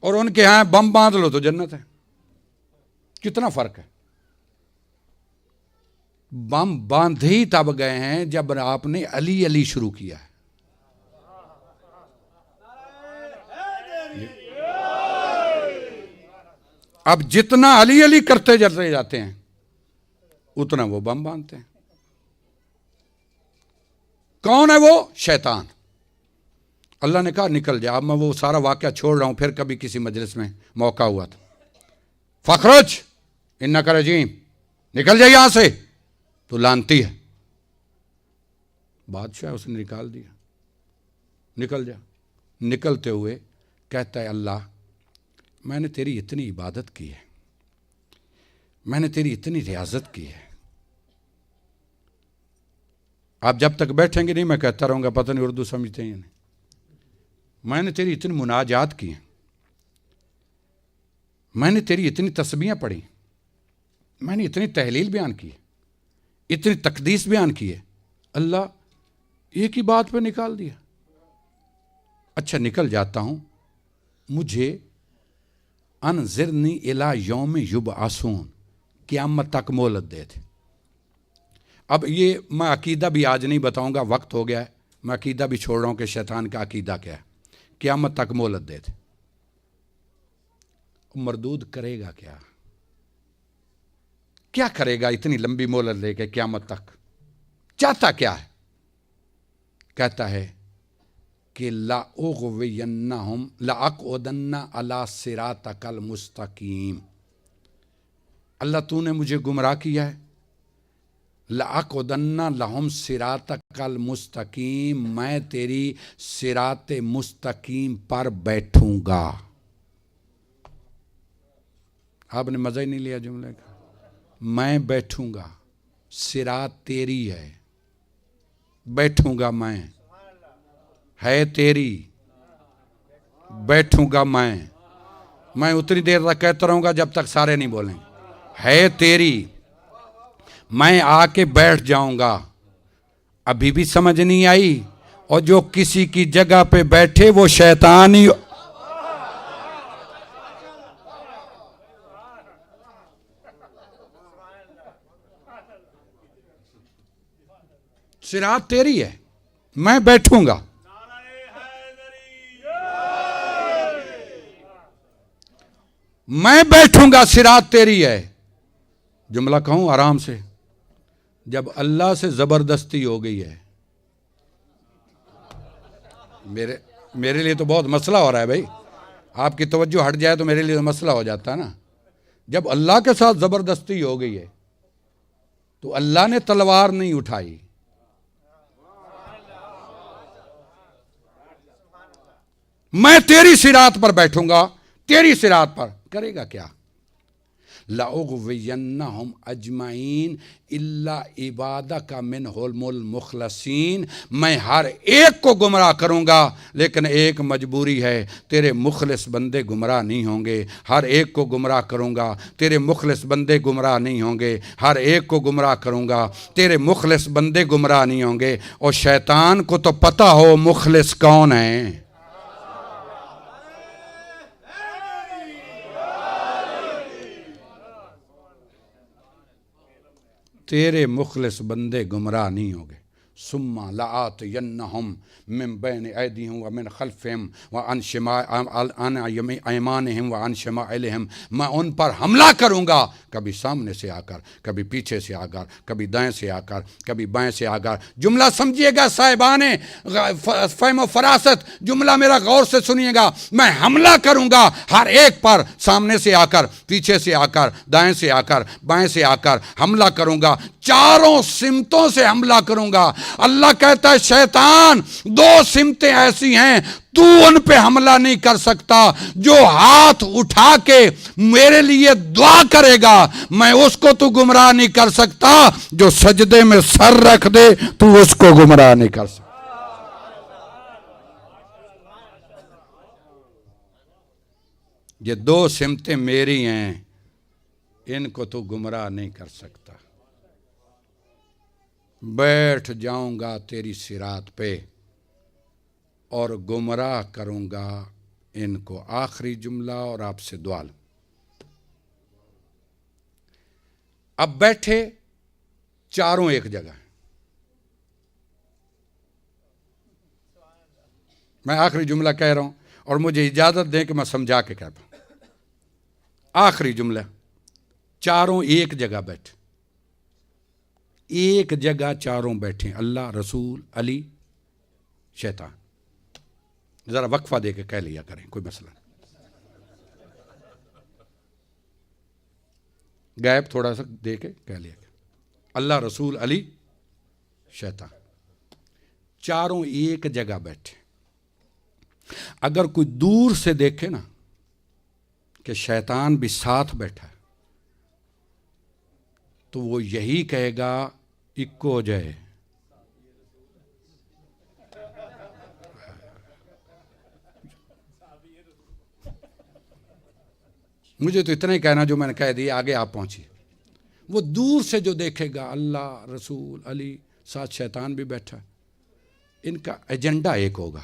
اور ان کے ہاں بم باندھ لو تو جنت ہے۔ کتنا فرق ہے؟ بم باندھ ہی تب گئے ہیں جب آپ نے علی علی شروع کیا ہے۔ اب جتنا علی علی کرتے چلتے جاتے ہیں اتنا وہ بم باندھتے ہیں۔ کون ہے وہ؟ شیطان۔ اللہ نے کہا نکل جا۔ اب میں وہ سارا واقعہ چھوڑ رہا ہوں، پھر کبھی کسی مجلس میں موقع ہوا تھا۔ فخرج انک رجیم، نکل جا یہاں سے، تو لانتی ہے۔ بادشاہ اس نے نکال دیا، نکل جا۔ نکلتے ہوئے کہتا ہے اللہ میں نے تیری اتنی عبادت کی ہے، میں نے تیری اتنی ریاضت کی ہے، آپ جب تک بیٹھیں گے نہیں میں کہتا رہوں گا، پتہ نہیں اردو سمجھتے ہیں نہیں۔ میں نے تیری اتنی مناجات کی ہیں، میں نے تیری اتنی تسبیحیں پڑھی، میں نے اتنی تحلیل بیان کی ہے، اتنی تقدیس بیان کی ہے۔ اللہ ایک ہی بات پہ نکال دیا. اچھا نکل جاتا ہوں. مجھے انذرنی الی یوم یبعثون، قیامت تک مہلت دے تھے. اب یہ میں عقیدہ بھی آج نہیں بتاؤں گا، وقت ہو گیا ہے. میں عقیدہ بھی چھوڑ رہا ہوں کہ شیطان کا عقیدہ کیا ہے. قیامت تک مہلت دے تھے. مردود کرے گا کیا؟ کیا کرے گا اتنی لمبی مہلت لے کے قیامت تک؟ چاہتا کیا ہے؟ کہتا ہے کہ لَأُغْوِيَنَّهُمْ لَأَقْعُدَنَّ عَلَىٰ صِرَاطِكَ الْمُسْتَقِيمِ. اللہ تو نے مجھے گمراہ کیا ہے. لَأَقْعُدَنَّ لَهُمْ صِرَاطَكَ الْمُسْتَقِيمِ، میں تیری صراط مستقیم پر بیٹھوں گا. آپ نے مزہ ہی نہیں لیا جملے کا. میں بیٹھوں گا، صراط تیری ہے، بیٹھوں گا میں، ہے تیری، بیٹھوں گا میں اتنی دیر تک کہتا رہوں گا جب تک سارے نہیں بولیں. ہے تیری، میں آ کے بیٹھ جاؤں گا. ابھی بھی سمجھ نہیں آئی؟ اور جو کسی کی جگہ پہ بیٹھے وہ شیطان ہی. صراط تیری ہے، میں بیٹھوں گا. میں بیٹھوں گا، صراط تیری ہے. جملہ کہوں آرام سے. جب اللہ سے زبردستی ہو گئی ہے، میرے لیے تو بہت مسئلہ ہو رہا ہے بھائی. آپ کی توجہ ہٹ جائے تو میرے لیے تو مسئلہ ہو جاتا ہے نا. جب اللہ کے ساتھ زبردستی ہو گئی ہے تو اللہ نے تلوار نہیں اٹھائی. میں تیری صراط پر بیٹھوں گا. تیری صراط پر کرے گا کیا؟ لَأُغْوِيَنَّهُمْ أَجْمَعِينَ إِلَّا عِبَادَكَ مِنْهُمُ الْمُخْلَصِينَ. میں ہر ایک کو گمراہ کروں گا، لیکن ایک مجبوری ہے، تیرے مخلص بندے گمراہ نہیں ہوں گے. ہر ایک کو گمراہ کروں گا، تیرے مخلص بندے گمراہ نہیں ہوں گے. ہر ایک کو گمراہ کروں گا، تیرے مخلص بندے گمراہ نہیں ہوں گے. اور شیطان کو تو پتہ ہو مخلص کون ہیں. تیرے مخلص بندے گمراہ نہیں ہوں گے. ثم لآتینہم من بین ایدیہم ومن خلفہم وعن ایمانہم وعن شمائلہم. میں ان پر حملہ کروں گا، کبھی سامنے سے آ کر، کبھی پیچھے سے آ کر، کبھی دائیں سے آ کر، کبھی بائیں سے آ کر. جملہ سمجھیے گا صاحبان فہم و فراست، جملہ میرا غور سے سنیے گا. میں حملہ کروں گا ہر ایک پر، سامنے سے آ کر، پیچھے سے آ کر، دائیں سے آ کر، بائیں سے آ کر حملہ کروں گا. چاروں سمتوں سے حملہ کروں گا. اللہ کہتا ہے شیطان دو سمتیں ایسی ہیں تو ان پہ حملہ نہیں کر سکتا. جو ہاتھ اٹھا کے میرے لیے دعا کرے گا میں اس کو تو گمراہ نہیں کر سکتا. جو سجدے میں سر رکھ دے تو اس کو گمراہ نہیں کر سکتا. یہ دو سمتیں میری ہیں، ان کو تو گمراہ نہیں کر سکتا. بیٹھ جاؤں گا تیری صراط پہ اور گمراہ کروں گا ان کو. آخری جملہ اور آپ سے دعا لوں. اب بیٹھے چاروں ایک جگہ. میں آخری جملہ کہہ رہا ہوں اور مجھے اجازت دیں کہ میں سمجھا کے کہہ پاؤں. آخری جملہ، چاروں ایک جگہ بیٹھے، ایک جگہ چاروں بیٹھے، اللہ، رسول، علی، شیطان. ذرا وقفہ دے کے کہہ لیا کریں، کوئی مسئلہ نہیں. غائب تھوڑا سا دے کے کہہ لیا کریں. اللہ، رسول، علی، شیطان، چاروں ایک جگہ بیٹھے. اگر کوئی دور سے دیکھے نا کہ شیطان بھی ساتھ بیٹھا ہے تو وہ یہی کہے گا اکو جائے. مجھے تو اتنا ہی کہنا جو میں نے کہہ دیا، آگے آپ پہنچیے. وہ دور سے جو دیکھے گا اللہ، رسول، علی، ساتھ شیطان بھی بیٹھا ہے ان کا ایجنڈا ایک ہوگا.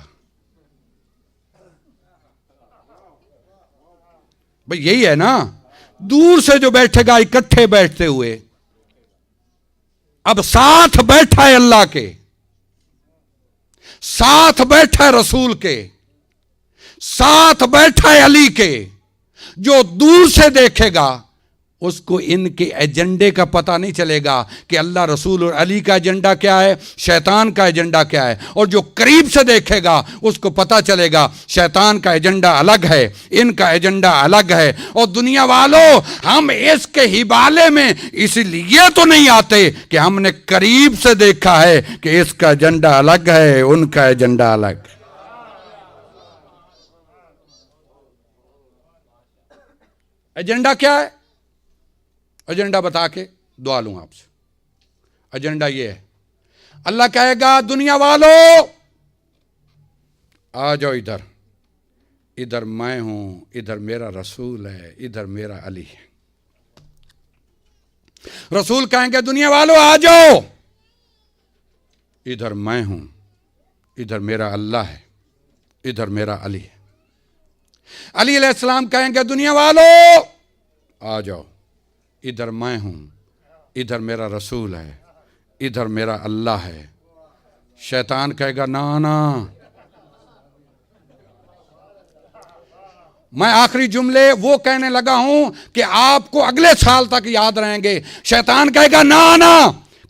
بھئی یہی ہے نا, دور سے جو بیٹھے گا اکٹھے بیٹھتے ہوئے, اب ساتھ بیٹھا ہے اللہ کے, ساتھ بیٹھا ہے رسول کے, ساتھ بیٹھا ہے علی کے. جو دور سے دیکھے گا اس کو ان کے ایجنڈے کا پتہ نہیں چلے گا کہ اللہ, رسول اور علی کا ایجنڈا کیا ہے, شیطان کا ایجنڈا کیا ہے. اور جو قریب سے دیکھے گا اس کو پتہ چلے گا شیطان کا ایجنڈا الگ ہے, ان کا ایجنڈا الگ ہے. اور دنیا والوں, ہم اس کے حوالے میں اس لیے تو نہیں آتے کہ ہم نے قریب سے دیکھا ہے کہ اس کا ایجنڈا الگ ہے, ان کا ایجنڈا الگ ہے. ایجنڈا کیا ہے؟ ایجنڈا بتا کے دعا لوں آپ سے. ایجنڈا یہ ہے, اللہ کہے گا دنیا والوں آ جاؤ ادھر, ادھر میں ہوں, ادھر میرا رسول ہے, ادھر میرا علی ہے. رسول کہیں گے دنیا والوں آ جاؤ, ادھر میں ہوں, ادھر میرا اللہ ہے, ادھر میرا علی ہے. علی علیہ السلام کہیں گے دنیا والوں آ جاؤ, ادھر میں ہوں, ادھر میرا رسول ہے, ادھر میرا اللہ ہے. شیطان کہے گا نا نا. میں آخری جملے وہ کہنے لگا ہوں کہ آپ کو اگلے سال تک یاد رہیں گے. شیطان کہے گا نا نا,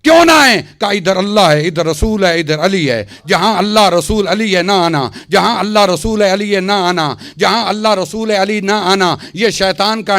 کیوں نہ آئیں؟ کہا ادھر اللہ ہے, ادھر رسول ہے, ادھر علی ہے. جہاں اللہ رسول علی ہے نہ آنا, جہاں اللہ رسول علی ہے نہ آنا, جہاں اللہ رسول علی نہ آنا. یہ شیطان کا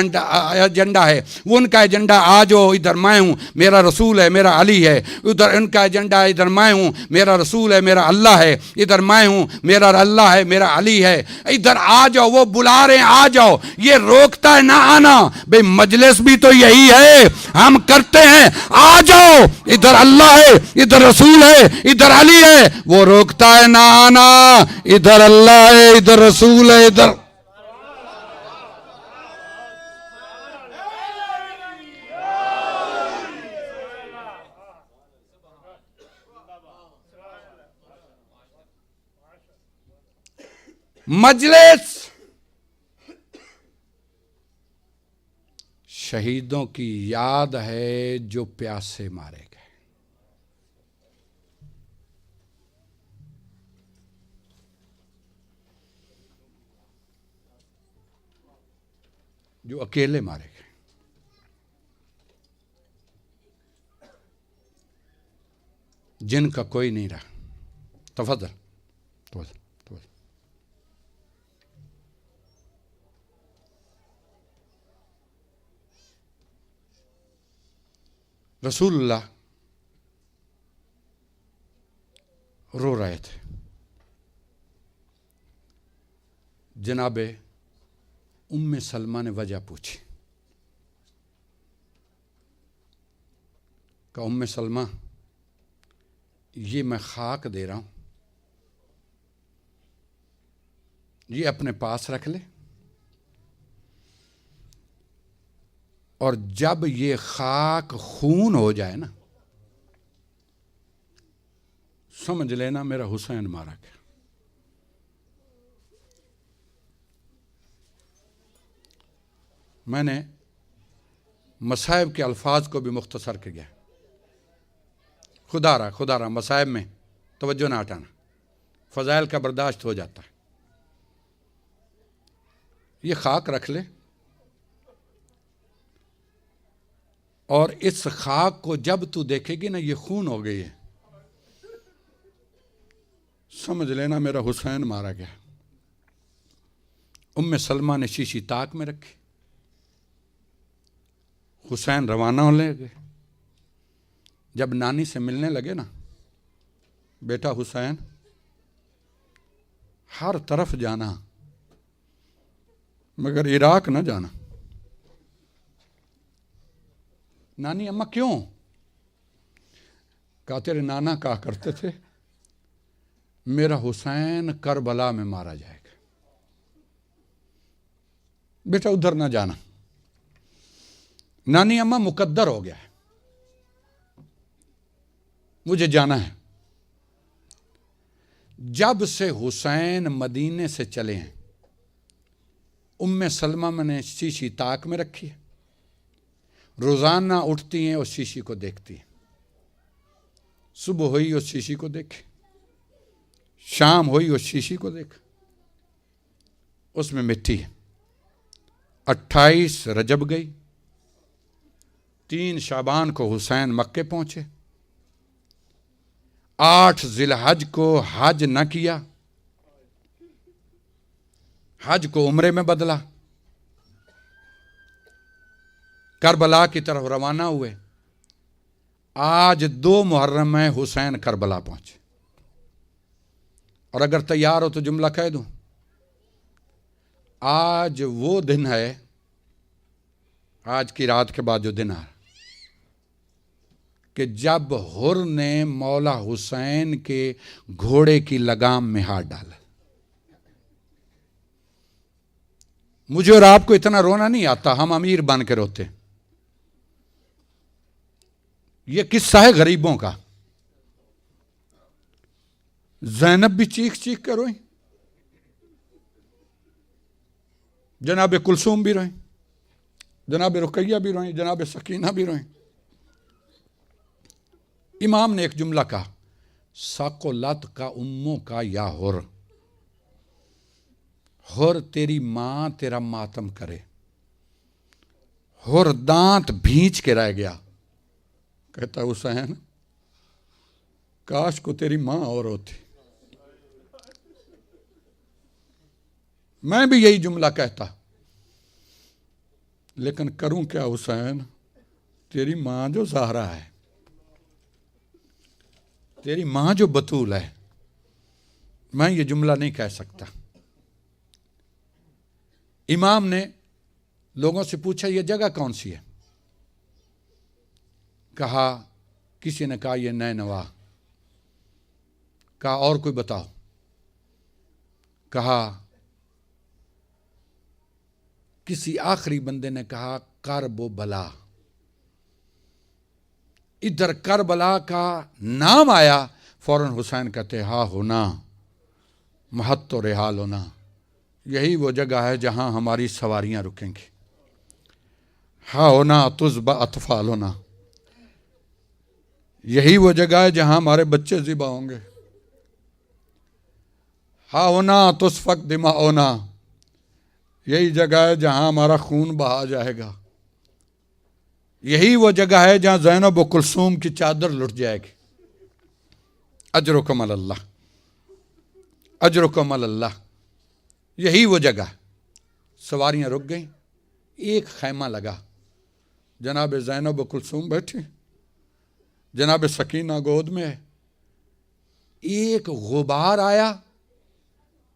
ایجنڈا ہے. وہ ان کا ایجنڈا آ جاؤ, ادھر میں ہوں, میرا رسول ہے, میرا علی ہے. ادھر ان کا ایجنڈا ہے, ادھر میں ہوں, میرا رسول ہے, میرا اللہ ہے. ادھر میں ہوں, میرا اللہ ہے, میرا علی ہے. ادھر آ جاؤ, وہ بلا رہے ہیں آ جاؤ. یہ روکتا ہے نہ آنا. بھئی مجلس بھی تو یہی ہے, ہم کرتے ہیں آ جاؤ, ادھر اللہ ہے, ادھر رسول ہے, ادھر علی ہے. وہ روکتا ہے نہ آنا. ادھر اللہ ہے, ادھر رسول ہے, ادھر مجلس شہیدوں کی یاد ہے جو پیاسے مارے گئے, جو اکیلے مارے گئے. جن کا کوئی نہیں رہا. تفضل تفضل تفضل. رسول اللہ رو رہے تھے. جناب ام سلمہ نے وجہ پوچھی. کہ ام سلمہ یہ میں خاک دے رہا ہوں, یہ اپنے پاس رکھ لے, اور جب یہ خاک خون ہو جائے نا, سمجھ لینا میرا حسین مارا گیا. میں نے مصائب کے الفاظ کو بھی مختصر کیا. خدا رہا مصائب میں توجہ نہ ہٹانا, فضائل کا برداشت ہو جاتا ہے. یہ خاک رکھ لے, اور اس خاک کو جب تو دیکھے گی نا یہ خون ہو گئی ہے, سمجھ لینا میرا حسین مارا گیا. ام سلمہ نے شیشی طاق میں رکھی. حسین روانہ ہونے لگے. جب نانی سے ملنے لگے نا, بیٹا حسین ہر طرف جانا مگر عراق نہ جانا. نانی اماں کیوں؟ کہا تیرے نانا کہا کرتے تھے میرا حسین کربلا میں مارا جائے گا, بیٹا ادھر نہ جانا. نانی اماں مقدر ہو گیا ہے, مجھے جانا ہے. جب سے حسین مدینے سے چلے ہیں، ام سلمہ نے شیشی طاق میں رکھی ہے، روزانہ اٹھتی ہیں اس شیشی کو دیکھتی ہیں، صبح ہوئی اس شیشی کو دیکھے، شام ہوئی اس شیشی کو دیکھ، اس میں مٹی ہے۔ 28 رجب گئی، 3 شعبان کو حسین مکے پہنچے، 8 ذی الحج کو حج نہ کیا، حج کو عمرے میں بدلا، کربلا کی طرف روانہ ہوئے۔ آج 2 محرم میں حسین کربلا پہنچے، اور اگر تیار ہو تو جملہ کہہ دوں، آج وہ دن ہے، آج کی رات کے بعد جو دن آ رہا کہ جب حر نے مولا حسین کے گھوڑے کی لگام میں ہاتھ ڈالا۔ مجھے اور آپ کو اتنا رونا نہیں آتا، ہم امیر بن کے روتے۔ یہ قصہ ہے غریبوں کا۔ زینب بھی چیخ چیخ کر روئیں، جناب کلثوم بھی روئیں، جناب رقیہ بھی روئیں، جناب سکینہ بھی روئیں۔ امام نے ایک جملہ کہا، ثقلت کا اموں کا یا حر، حر تیری ماں تیرا ماتم کرے۔ حر دانت بھینچ کے رہ گیا، کہتا حسین کاش کو تیری ماں اور ہوتی۔ میں بھی یہی جملہ کہتا، لیکن کروں کیا حسین، تیری ماں جو زہرا ہے، تیری ماں جو بطول ہے، میں یہ جملہ نہیں کہہ سکتا۔ امام نے لوگوں سے پوچھا یہ جگہ کون سی ہے؟ کہا، کسی نے کہا یہ نینوا، کہا اور کوئی بتاؤ، کہا کسی آخری بندے نے کہا کرب و بلا۔ ادھر کربلا کا نام آیا، فوراً حسین کہتے ہاں ہونا محت و رحال ہونا، یہی وہ جگہ ہے جہاں ہماری سواریاں رکیں گی۔ ہاں ہونا تذبح اطفال ہونا، یہی وہ جگہ ہے جہاں ہمارے بچے ذبح ہوں گے۔ ہاں ہونا تسفک دماء ہونا، یہی جگہ ہے جہاں ہمارا خون بہا جائے گا۔ یہی وہ جگہ ہے جہاں زینب و کلثوم کی چادر لٹ جائے گی۔ اجرکم علی اللہ، اجرکم علی اللہ، یہی وہ جگہ۔ سواریاں رک گئیں، ایک خیمہ لگا، جناب زینب و کلثوم بیٹھی، جناب سکینہ گود میں ہے۔ ایک غبار آیا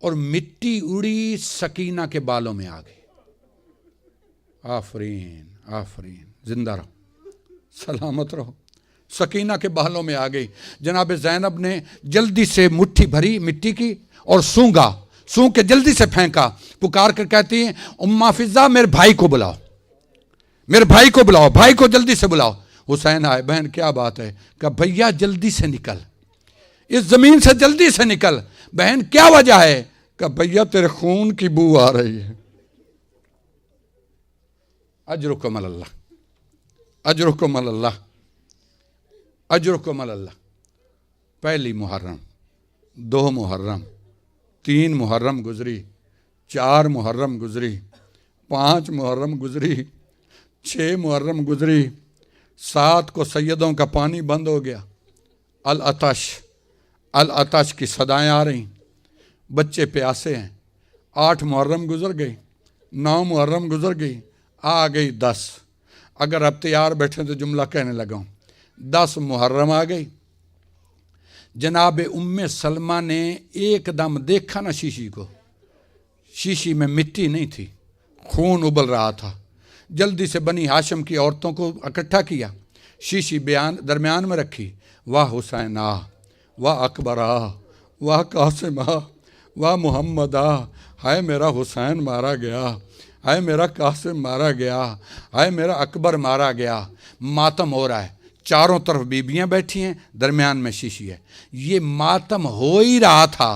اور مٹی اڑی سکینہ کے بالوں میں آ گئی۔ آفرین آفرین، زندہ رہو، سلامت رہو۔ سکینہ کے بالوں میں آ گئی۔ جناب زینب نے جلدی سے مٹھی بھری مٹی کی اور سونگا، سونگ کے جلدی سے پھینکا، پکار کر کہتی ہیں اماں فضہ میرے بھائی کو بلاؤ، میرے بھائی کو بلاؤ، بھائی کو جلدی سے بلاؤ۔ حسین آئے، بہن کیا بات ہے؟ کہ بھیا جلدی سے نکل، اس زمین سے جلدی سے نکل۔ بہن کیا وجہ ہے؟ کہ بھیا تیرے خون کی بو آ رہی ہے۔ اجرکم علی اللہ، اجرکم علی اللہ، اجرکم علی اللہ۔ 1 محرم، 2 محرم، 3 محرم گزری، 4 محرم گزری، 5 محرم گزری، 6 محرم گزری، 7 کو سیدوں کا پانی بند ہو گیا۔ العطش، العطش کی صدائیں آ رہی، بچے پیاسے ہیں۔ 8 محرم گزر گئی، 9 محرم گزر گئی، آ گئی 10۔ اگر اب تیار بیٹھے تو جملہ کہنے لگا ہوں۔ 10 محرم آ گئی۔ جناب ام سلمہ نے ایک دم دیکھا نا شیشی کو، شیشی میں مٹی نہیں تھی، خون ابل رہا تھا۔ جلدی سے بنی ہاشم کی عورتوں کو اکٹھا کیا، شیشی درمیان میں رکھی۔ واہ حسین آ، واہ اکبر آ، واہ قاسم آ، واہ محمد آ، ہائے میرا حسین مارا گیا، ہائے میرا قاسم مارا گیا، ہائے میرا اکبر مارا گیا۔ ماتم ہو رہا ہے، چاروں طرف بیبیاں بیٹھی ہیں، درمیان میں شیشی ہے۔ یہ ماتم ہو ہی رہا تھا،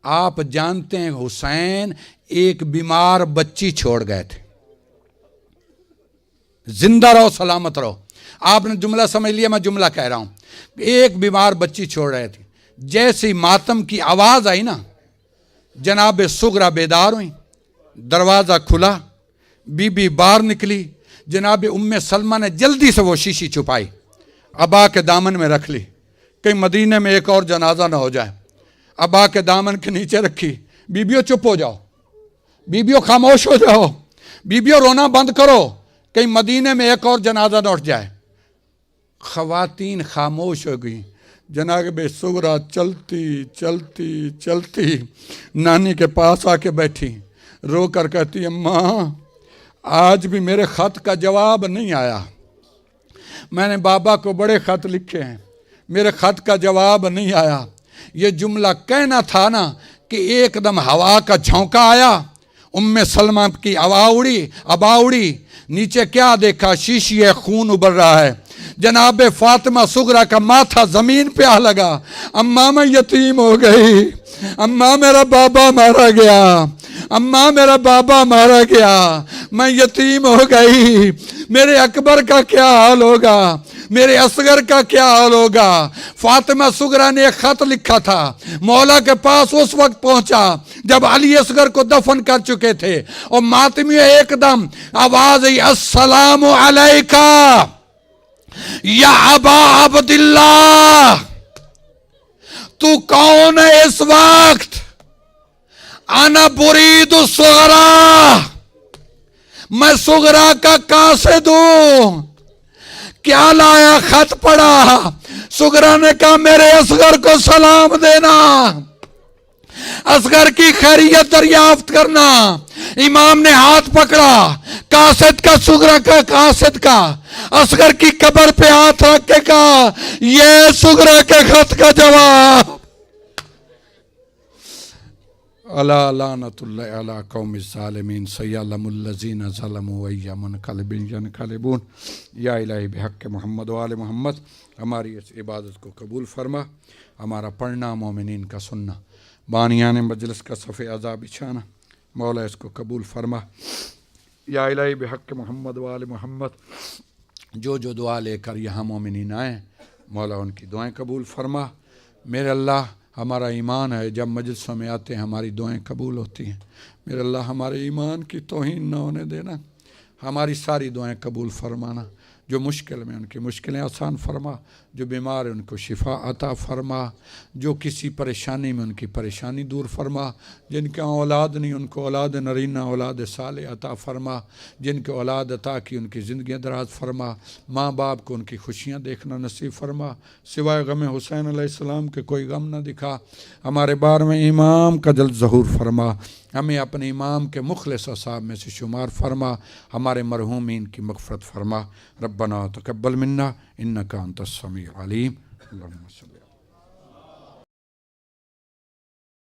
آپ جانتے ہیں حسین ایک بیمار بچی چھوڑ گئے تھے۔ زندہ رہو سلامت رہو، آپ نے جملہ سمجھ لیا، میں جملہ کہہ رہا ہوں۔ ایک بیمار بچی چھوڑ رہے تھے، جیسی ماتم کی آواز آئی نا، جناب سغرا بیدار ہوئی، دروازہ کھلا، بی بی باہر نکلی، جناب ام سلمہ نے جلدی سے وہ شیشی چھپائی، ابا کے دامن میں رکھ لی، کہیں مدینے میں ایک اور جنازہ نہ ہو جائے۔ ابا کے دامن کے نیچے رکھی، بیبیوں چپ ہو جاؤ، بیبیوں خاموش ہو جاؤ، بیبیوں رونا بند کرو، کہیں مدینے میں ایک اور جنازہ نہ اٹھ جائے۔ خواتین خاموش ہو گئی، جناب سغرا چلتی چلتی چلتی نانی کے پاس آ کے بیٹھی، رو کر کہتی اماں آج بھی میرے خط کا جواب نہیں آیا، میں نے بابا کو بڑے خط لکھے ہیں، میرے خط کا جواب نہیں آیا۔ یہ جملہ کہنا تھا نا کہ ایک دم ہوا کا جھونکا آیا، ام سلمہ کی ابا اڑی، نیچے کیا دیکھا؟ شیشی ہے، خون ابل رہا ہے، جناب فاطمہ سغرا کا ماتھا زمین پہ آ لگا، اماں میں یتیم ہو گئی، اماں میرا بابا مارا گیا، اماں میرا بابا مارا گیا، میں یتیم ہو گئی، میرے اکبر کا کیا حال ہوگا، میرے اصغر کا کیا حال ہوگا۔ فاطمہ سغرا نے ایک خط لکھا تھا، مولا کے پاس اس وقت پہنچا جب علی اصغر کو دفن کر چکے تھے، اور ماتمی ایک دم آواز آئی السلام علیکہ یا ابا عبداللہ، تو کون ہے اس وقت؟ انا برید الصغرا، میں سغرا کا قاصد ہوں، کیا لایا؟ خط پڑھا، سغرا نے کہا میرے اصغر کو سلام دینا، اصغر کی خیریت دریافت کرنا۔ امام نے ہاتھ پکڑا، قاصد کا، سغرا کا قاصد کا، اصغر کی قبر پہ ہاتھ رکھ کے کہا یہ سغرا کے خط کا جواب۔ الا لعنت اللہ علی قوم الظالمین سیعلم الذین ظلموا وای منقلب ینقلبون۔ یا الہی بحق محمد و آل محمد ہماری اس عبادت کو قبول فرما، ہمارا پڑھنا مومنین کا سننا، بانیان مجلس کا صف اعضاء بچھانا، مولا اس کو قبول فرما۔ یا الہی بحق محمد و آل محمد جو دعا لے کر یہاں مومنین آئیں، مولا ان کی دعائیں قبول فرما۔ میرے اللہ ہمارا ایمان ہے، جب مجلسوں میں آتے ہیں ہماری دعائیں قبول ہوتی ہیں، میرے اللہ ہمارے ایمان کی توہین نہ ہونے دینا، ہماری ساری دعائیں قبول فرمانا۔ جو مشکل میں ان کی مشکلیں آسان فرما، جو بیمار ہیں ان کو شفا عطا فرما، جو کسی پریشانی میں ان کی پریشانی دور فرما، جن کے اولاد نہیں ان کو اولاد نرینہ اولاد صالح عطا فرما، جن کے اولاد عطا کی ان کی زندگیاں دراز فرما، ماں باپ کو ان کی خوشیاں دیکھنا نصیب فرما، سوائے غم حسین علیہ السلام کے کوئی غم نہ دکھا، ہمارے بار میں امام کا جلد ظہور فرما، ہمیں اپنے امام کے مخلص اصحاب میں سے شمار فرما، ہمارے مرحومین کی مغفرت فرما۔ ربنا تقبل منا انک انت السمیع العلیم۔ اللہم صلی